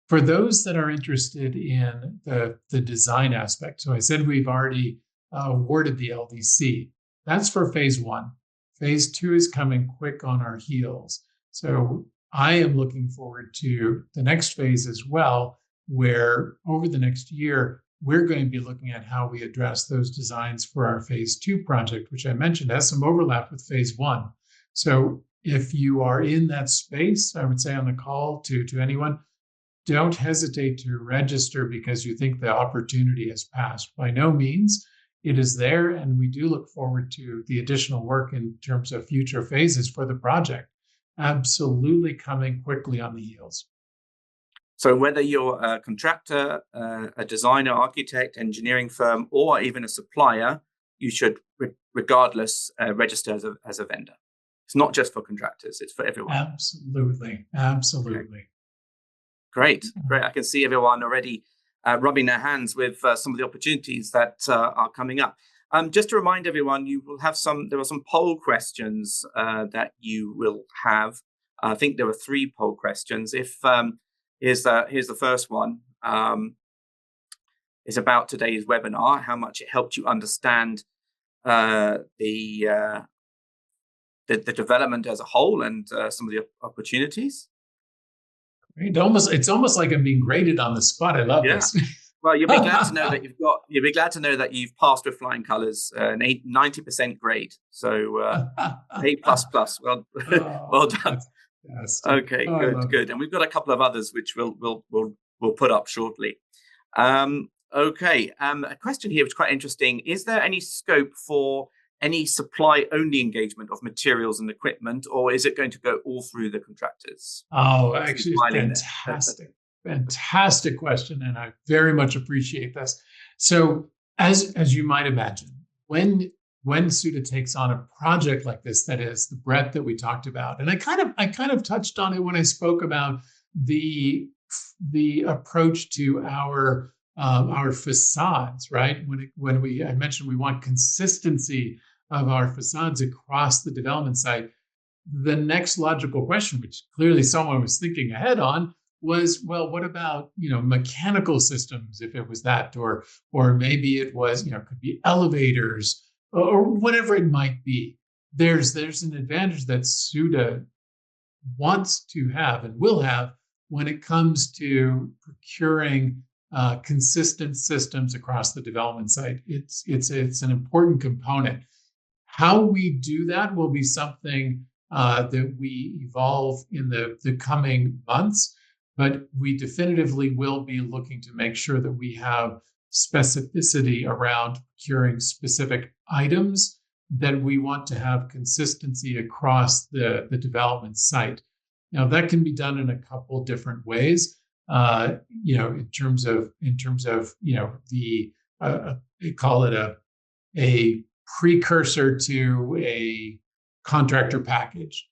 For those that are interested in the design aspect, so I said we've already awarded the LDC. That's for phase one. Phase two is coming quick on our heels. So I am looking forward to the next phase as well, where over the next year, we're going to be looking at how we address those designs for our phase two project, which I mentioned has some overlap with phase one. So if you are in that space, I would say on the call to anyone, don't hesitate to register because you think the opportunity has passed. By no means, it is there, and we do look forward to the additional work in terms of future phases for the project. Absolutely coming quickly on the heels. So whether you're a contractor, a designer, architect, engineering firm, or even a supplier, you should, regardless, register as a vendor. It's not just for contractors; it's for everyone. Absolutely. Okay. Great. I can see everyone already rubbing their hands with some of the opportunities that are coming up. Just to remind everyone, there are some poll questions that you will have. I think there were 3 poll questions. Here's the first one. It's about today's webinar, how much it helped you understand the development as a whole and some of the opportunities. It's almost like I'm being graded on the spot. I love this. Well, you'll be glad to know that you'll be glad to know that you've passed with flying colours, an 90% grade. So A++. Well, well done. Okay, Oh, good. And we've got a couple of others which we'll put up shortly. Okay. A question here which is quite interesting. Is there any scope for any supply-only engagement of materials and equipment, or is it going to go all through the contractors? Oh, actually, fantastic question, and I very much appreciate this. So, as you might imagine, when Soudah takes on a project like this, that is the breadth that we talked about, and I kind of touched on it when I spoke about the approach to our facades, right? I mentioned we want consistency of our facades across the development site. The next logical question, which clearly someone was thinking ahead on, was, well, what about, mechanical systems, if it was that, or maybe it was, could be elevators or whatever it might be. There's an advantage that Soudah wants to have and will have when it comes to procuring consistent systems across the development site. It's an important component. How we do that will be something that we evolve in the coming months, but we definitively will be looking to make sure that we have specificity around procuring specific items that we want to have consistency across the development site. Now, that can be done in a couple different ways. In terms of they call it a precursor to a contractor package.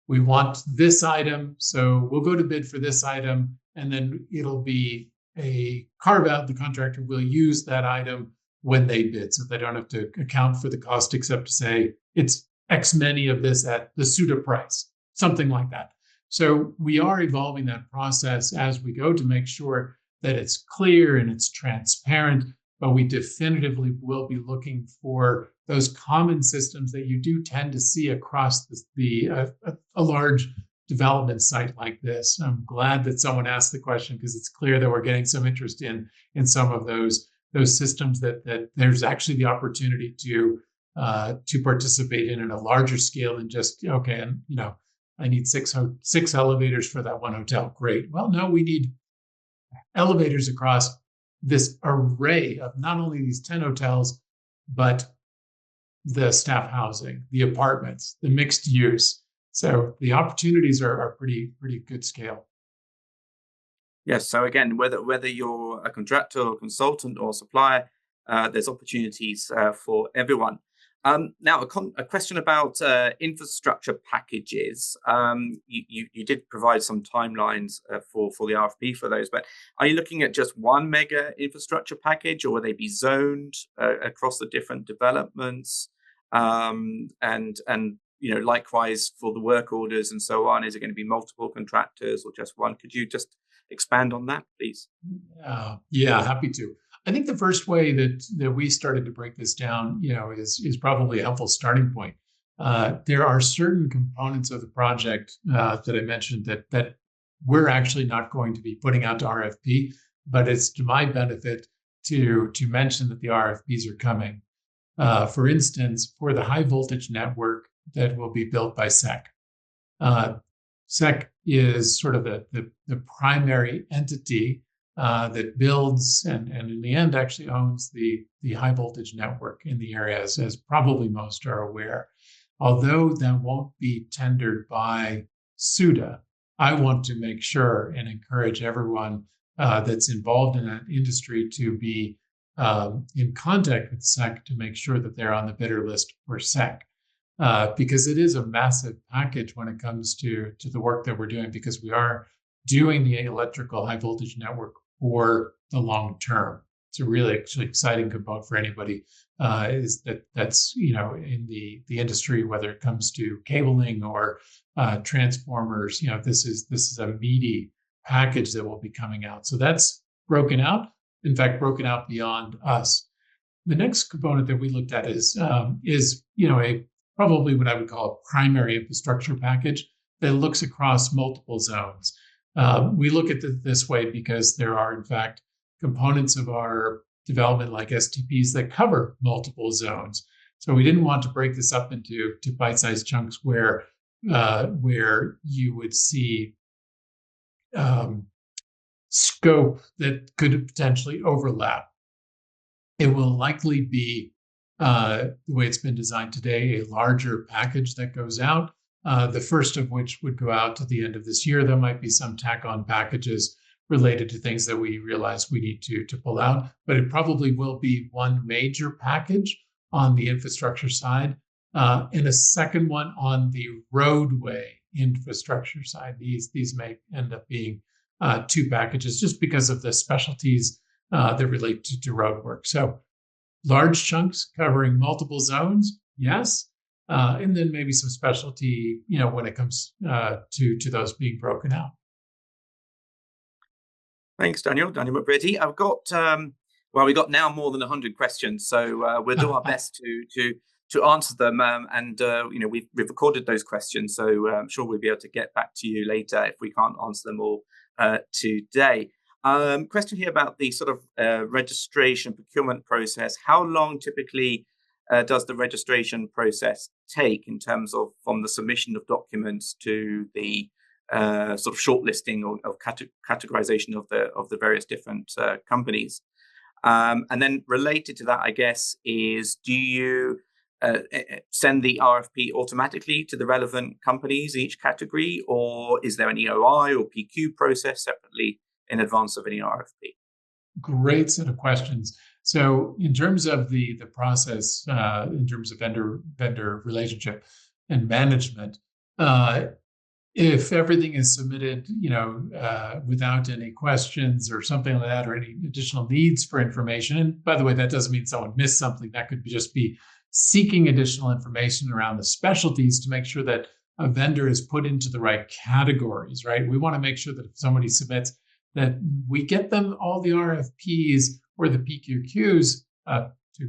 We want this item, so we'll go to bid for this item, and then it'll be a carve out. The contractor will use that item when they bid, so they don't have to account for the cost except to say it's X many of this at the Soudah price, something like that. So we are evolving that process as we go to make sure that it's clear and it's transparent, but we definitively will be looking for those common systems that you do tend to see across a large development site like this. I'm glad that someone asked the question, because it's clear that we're getting some interest in some of those systems that there's actually the opportunity to participate in a larger scale than just, okay, and I need six elevators for that one hotel. Great. Well, no, we need elevators across this array of not only these 10 hotels, but the staff housing, the apartments, the mixed use. So the opportunities are pretty good scale. Yes. So again, whether you're a contractor or consultant or supplier, there's opportunities for everyone. Now, a question about infrastructure packages. You did provide some timelines for the RFP for those, but are you looking at just one mega infrastructure package, or will they be zoned across the different developments? And likewise for the work orders and so on, is it going to be multiple contractors or just one? Could you just expand on that, please? Yeah, happy to. I think the first way that we started to break this down, is probably a helpful starting point. There are certain components of the project that I mentioned that we're actually not going to be putting out to RFP, but it's to my benefit to mention that the RFPs are coming. For instance, for the high voltage network that will be built by SEC. SEC is sort of the primary entity that builds and in the end actually owns the high voltage network in the area, as probably most are aware. Although that won't be tendered by Soudah, I want to make sure and encourage everyone that's involved in that industry to be in contact with SEC to make sure that they're on the bidder list for SEC. Because it is a massive package when it comes to the work that we're doing, because we are doing the electrical high voltage network for the long term. It's a really actually exciting component for anybody that's in the industry, whether it comes to cabling or transformers. This is a meaty package that will be coming out. So that's broken out. In fact, broken out beyond us. The next component that we looked at is probably what I would call a primary infrastructure package that looks across multiple zones. We look at it this way because there are, in fact, components of our development, like STPs, that cover multiple zones. So we didn't want to break this up into bite-sized chunks where you would see scope that could potentially overlap. It will likely be, the way it's been designed today, a larger package that goes out, the first of which would go out at the end of this year. There might be some tack-on packages related to things that we realize we need to pull out, but it probably will be one major package on the infrastructure side, and a second one on the roadway infrastructure side. These may end up being two packages just because of the specialties that relate to road work. So large chunks covering multiple zones, yes, and then maybe some specialty, when it comes to those being broken out. Thanks, Daniel McBready. I've got we've got now more than 100 questions, so we'll do our best to answer them. And we've recorded those questions, so I'm sure we'll be able to get back to you later if we can't answer them all today. Question here about the sort of registration procurement process. How long typically does the registration process take in terms of from the submission of documents to the sort of shortlisting or categorization of the various different companies? And then related to that, I guess, is do you send the RFP automatically to the relevant companies in each category, or is there an EOI or PQ process separately in advance of any RFP? Great set of questions. So in terms of the process, in terms of vendor relationship and management, if everything is submitted, without any questions or something like that, or any additional needs for information, and by the way, that doesn't mean someone missed something. That could just be seeking additional information around the specialties to make sure that a vendor is put into the right categories, right? We want to make sure that if somebody submits, that we get them all the RFPs or the PQQs,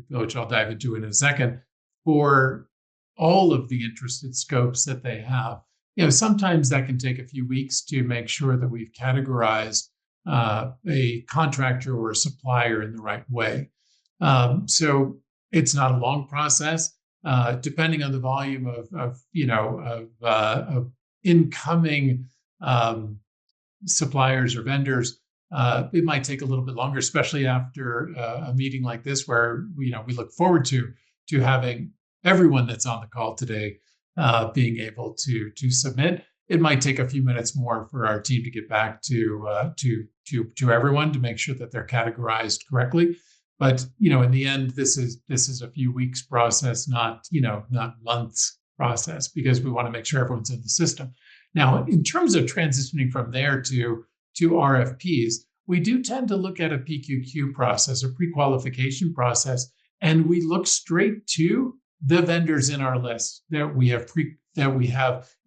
which I'll dive into in a second, for all of the interested scopes that they have. Sometimes that can take a few weeks to make sure that we've categorized a contractor or a supplier in the right way. So it's not a long process, depending on the volume of incoming suppliers or vendors. It might take a little bit longer, especially after a meeting like this, where we look forward to having everyone that's on the call today being able to submit. It might take a few minutes more for our team to get back to everyone to make sure that they're categorized correctly. But in the end, this is a few weeks process, not months process, because we want to make sure everyone's in the system. Now, in terms of transitioning from there to RFPs, we do tend to look at a PQQ process, a pre-qualification process, and we look straight to the vendors in our list that we have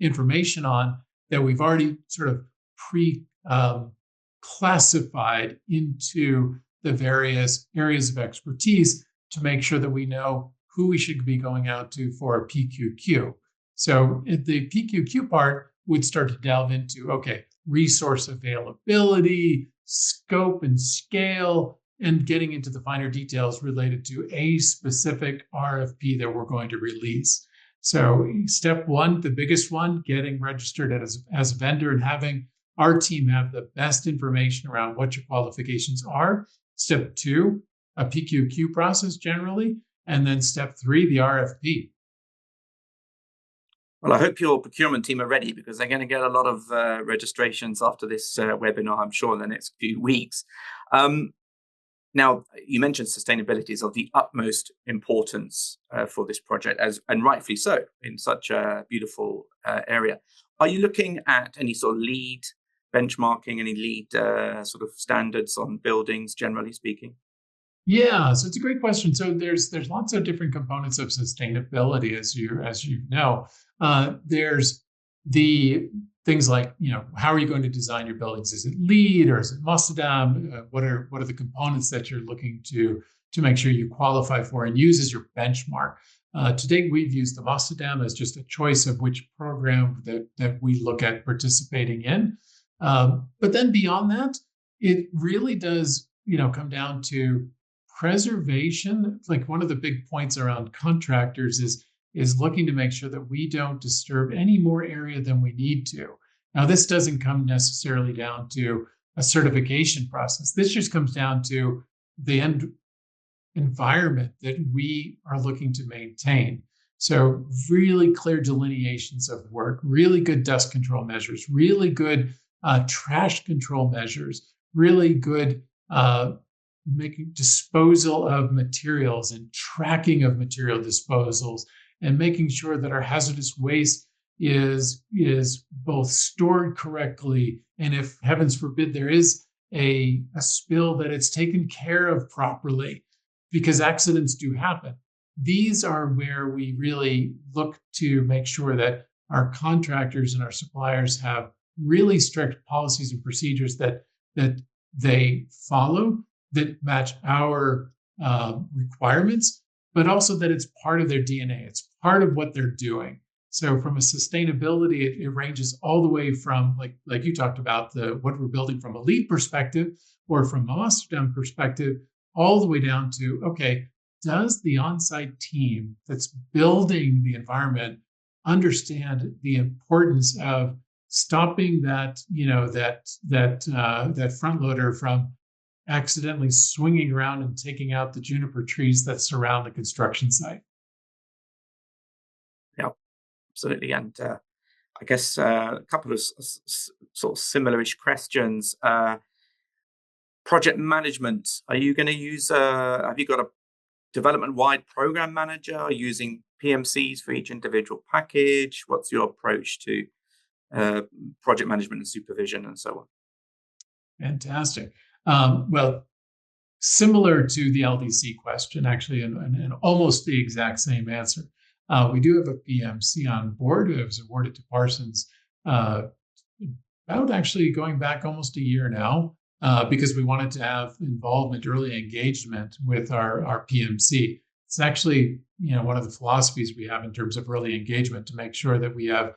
information on, that we've already sort of classified into the various areas of expertise to make sure that we know who we should be going out to for a PQQ. So the PQQ part would start to delve into, resource availability, scope and scale, and getting into the finer details related to a specific RFP that we're going to release. So step one, the biggest one, getting registered as a vendor and having our team have the best information around what your qualifications are. Step two, a PQQ process generally. And then step three, the RFP. Well, I hope your procurement team are ready, because they're going to get a lot of registrations after this webinar, I'm sure, in the next few weeks. Now, you mentioned sustainability is of the utmost importance for this project, and rightfully so, in such a beautiful area. Are you looking at any sort of LEED benchmarking, any LEED sort of standards on buildings, generally speaking? Yeah, so it's a great question. So there's lots of different components of sustainability, as you know. There's the things like, how are you going to design your buildings? Is it LEED or is it Mossadam? What are the components that you're looking to make sure you qualify for and use as your benchmark? To date, we've used the Mossadam as just a choice of which program that we look at participating in. But then beyond that, it really does come down to preservation. Like one of the big points around contractors is looking to make sure that we don't disturb any more area than we need to. Now, this doesn't come necessarily down to a certification process. This just comes down to the end environment that we are looking to maintain. So really clear delineations of work, really good dust control measures, really good trash control measures, really good making disposal of materials and tracking of material disposals, and making sure that our hazardous waste is both stored correctly, and if heavens forbid there is a spill, that it's taken care of properly, because accidents do happen. These are where we really look to make sure that our contractors and our suppliers have really strict policies and procedures that they follow, that match our requirements, but also that it's part of their DNA. It's part of what they're doing. So from a sustainability, it ranges all the way from like you talked about, what we're building from a LEED perspective or from a Amsterdam perspective, all the way down to, okay, does the on-site team that's building the environment understand the importance of stopping that front loader from accidentally swinging around and taking out the juniper trees that surround the construction site? Yeah, absolutely. And I guess a couple of sort of similar-ish questions. Project management. Are you going to use? Have you got a development-wide program manager? Are you using PMCs for each individual package? What's your approach to project management and supervision and so on? Fantastic. Well, similar to the LDC question, actually, and almost the exact same answer. We do have a PMC on board. It was awarded to Parsons about actually going back almost a year now, because we wanted to have involvement, early engagement with our PMC. It's actually, one of the philosophies we have in terms of early engagement, to make sure that we have,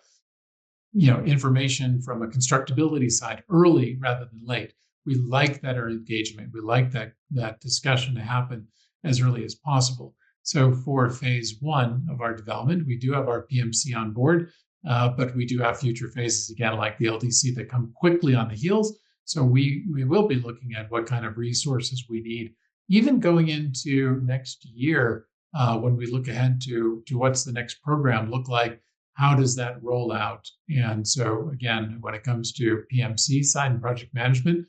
information from a constructability side early rather than late. We like that early engagement. We like that discussion to happen as early as possible. So for phase one of our development, we do have our PMC on board, but we do have future phases, again, like the LDC, that come quickly on the heels. So we will be looking at what kind of resources we need, even going into next year, when we look ahead to what's the next program look like, how does that roll out? And so again, when it comes to PMC side and project management,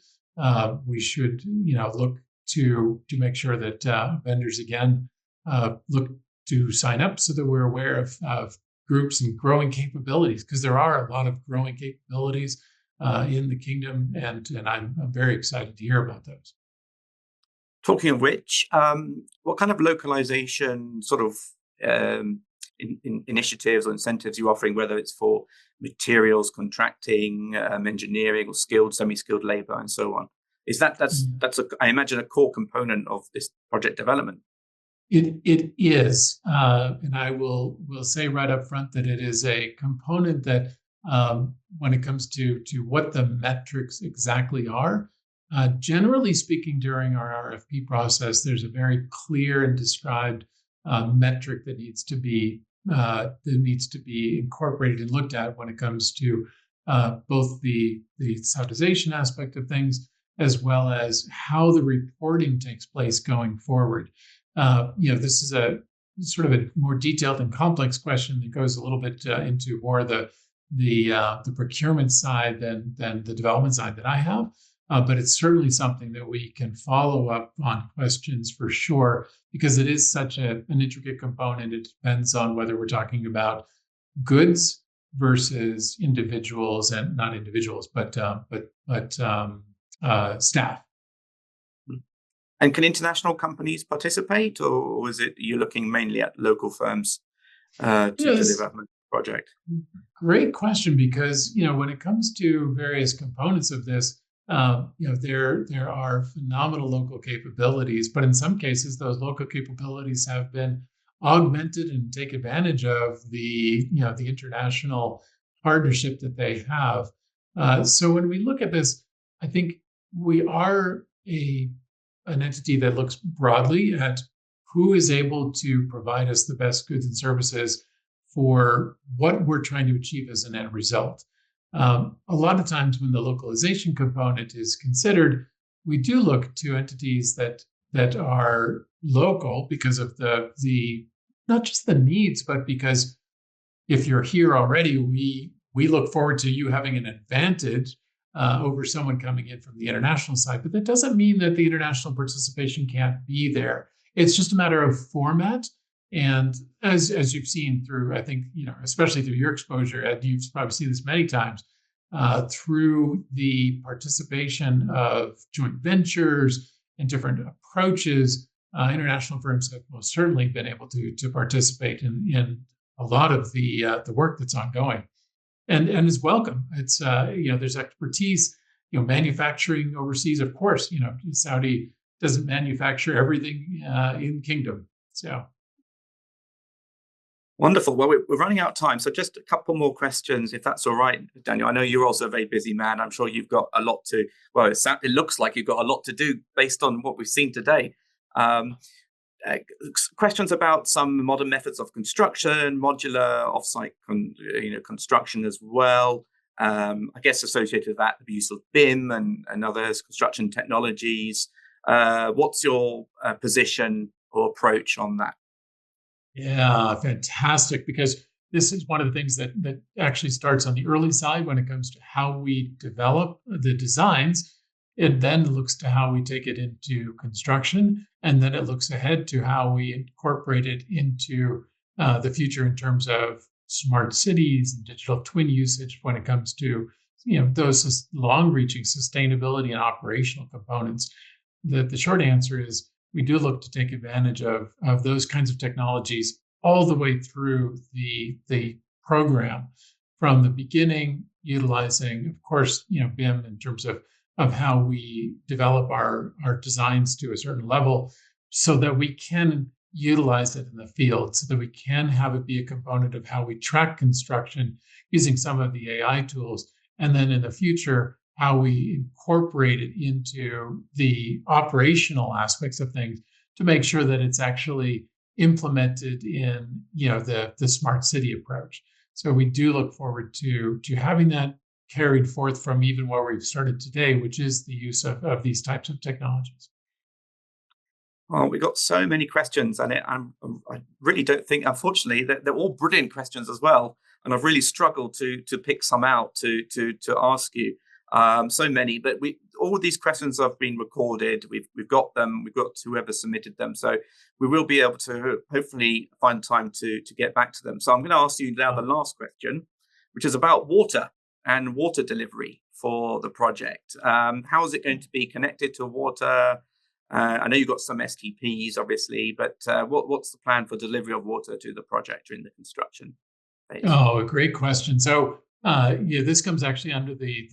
we should look to make sure that vendors, again, look to sign up so that we're aware of groups and growing capabilities, because there are a lot of growing capabilities in the kingdom, and I'm very excited to hear about those. Talking of which, what kind of localization sort of initiatives or incentives are you offering, whether it's for materials, contracting, engineering, or skilled, semi-skilled labor, and so on? Is that's I imagine, a core component of this project development? It is, and I will say right up front that it is a component that, when it comes to what the metrics exactly are, generally speaking, during our RFP process, there's a very clear and described metric that needs to be incorporated and looked at when it comes to both the Soudahization aspect of things, as well as how the reporting takes place going forward. This is a sort of a more detailed and complex question that goes a little bit into more the procurement side than the development side that I have. But it's certainly something that we can follow up on questions for sure, because it is such an intricate component. It depends on whether we're talking about goods versus individuals, and not individuals, but staff. And can international companies participate, or is it you're looking mainly at local firms to deliver a project? Great question, because when it comes to various components of this, there are phenomenal local capabilities, but in some cases, those local capabilities have been augmented and take advantage of the international partnership that they have. So when we look at this, I think we are a an entity that looks broadly at who is able to provide us the best goods and services for what we're trying to achieve as an end result. A lot of times when the localization component is considered, we do look to entities that are local because of the not just the needs, but because if you're here already, we look forward to you having an advantage over someone coming in from the international side. But that doesn't mean that the international participation can't be there. It's just a matter of format. And as you've seen through, I think, especially through your exposure, Ed, you've probably seen this many times, through the participation of joint ventures and different approaches, international firms have most certainly been able to participate in a lot of the work that's ongoing, and is welcome. It's there's expertise, manufacturing overseas. Of course, Saudi doesn't manufacture everything in Kingdom, so. Wonderful. Well, we're running out of time, so just a couple more questions, if that's all right, Daniel. I know you're also a very busy man. I'm sure you've got a lot to. Well, it looks like you've got a lot to do based on what we've seen today. Questions about some modern methods of construction, modular, offsite, construction as well. I guess associated with that, the use of BIM and others, construction technologies. What's your position or approach on that? Yeah, fantastic. Because this is one of the things that actually starts on the early side when it comes to how we develop the designs. It then looks to how we take it into construction, and then it looks ahead to how we incorporate it into the future in terms of smart cities and digital twin usage when it comes to those long-reaching sustainability and operational components. The short answer is we do look to take advantage of those kinds of technologies all the way through the program, from the beginning, utilizing, of course, BIM in terms of how we develop our designs to a certain level so that we can utilize it in the field, so that we can have it be a component of how we track construction using some of the AI tools. And then in the future, how we incorporate it into the operational aspects of things to make sure that it's actually implemented in the smart city approach. So we do look forward to having that carried forth from even where we've started today, which is the use of these types of technologies. Well, we got so many questions, and I really don't think, unfortunately, that they're all brilliant questions as well. And I've really struggled to pick some out to ask you. So many, but all of these questions have been recorded. We've got them. We've got whoever submitted them, so we will be able to hopefully find time to get back to them. So I'm going to ask you now the last question, which is about water and water delivery for the project. How is it going to be connected to water? I know you've got some STPs, obviously, but what's the plan for delivery of water to the project during the construction phase? Oh, a great question. So this comes actually under the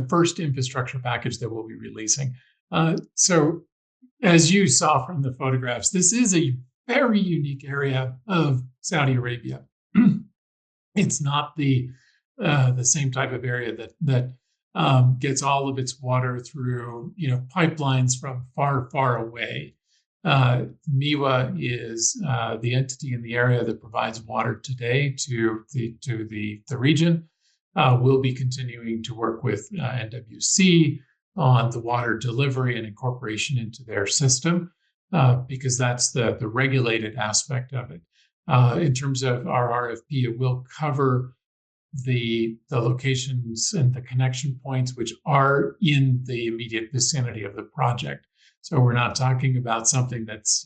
first infrastructure package that we'll be releasing. So as you saw from the photographs, this is a very unique area of Saudi Arabia. It's not the same type of area that gets all of its water through pipelines from far away. MEWA is the entity in the area that provides water today to the region. We'll be continuing to work with NWC on the water delivery and incorporation into their system because that's the regulated aspect of it. In terms of our RFP, it will cover the locations and the connection points which are in the immediate vicinity of the project. So we're not talking about something that's,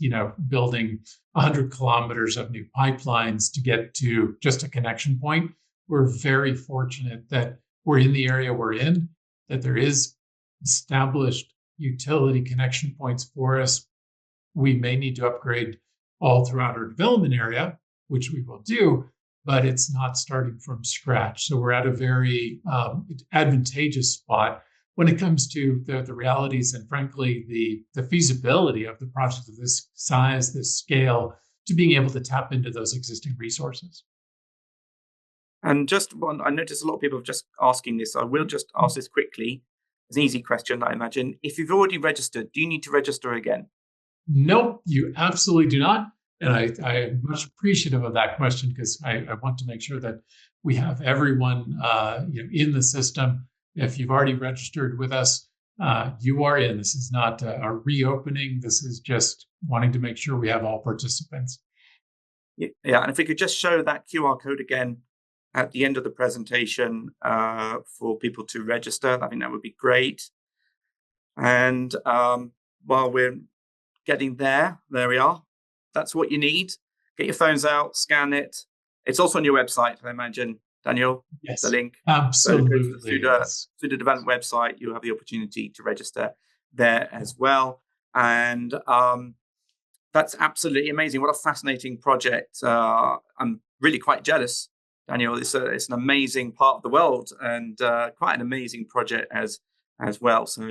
building 100 kilometers of new pipelines to get to just a connection point. We're very fortunate that we're in the area we're in, that there is established utility connection points for us. We may need to upgrade all throughout our development area, which we will do, but it's not starting from scratch. So we're at a very advantageous spot when it comes to the realities and, frankly, the feasibility of the project of this size, this scale, to being able to tap into those existing resources. And just one, I noticed a lot of people are just asking this. I will just ask this quickly. It's an easy question, I imagine. If you've already registered, do you need to register again? Nope, you absolutely do not. And I am much appreciative of that question, because I want to make sure that we have everyone in the system. If you've already registered with us, you are in. This is not a reopening. This is just wanting to make sure we have all participants. Yeah, and if we could just show that QR code again at the end of the presentation for people to register, I think that would be great. And while we're getting there we are. That's what you need. Get your phones out, scan it. It's also on your website, I imagine, Daniel. Yes, the link. absolutely. So go to the Soudah Development website. You'll have the opportunity to register there as well. And that's absolutely amazing. What a fascinating project. I'm really quite jealous, Daniel. It's an amazing part of the world, and quite an amazing project as well. So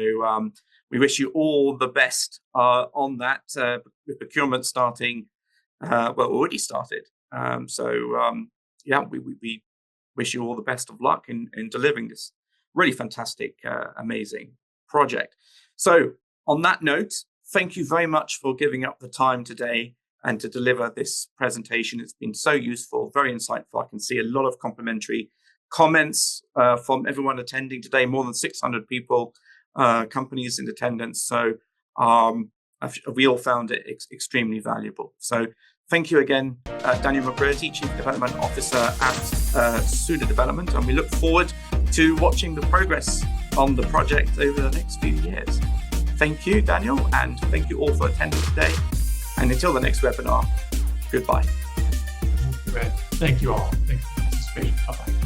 we wish you all the best on that, with procurement starting, already started. We wish you all the best of luck in delivering this really fantastic, amazing project. So on that note, thank you very much for giving up the time today and to deliver this presentation. It's been so useful, very insightful. I can see a lot of complimentary comments from everyone attending today, more than 600 people, companies in attendance. So we all found it extremely valuable. So thank you again, Daniel McGrady, Chief Development Officer at Soudah Development. And we look forward to watching the progress on the project over the next few years. Thank you, Daniel, and thank you all for attending today. And until the next webinar, goodbye. Thank you all. Thank you for participating. Bye-bye.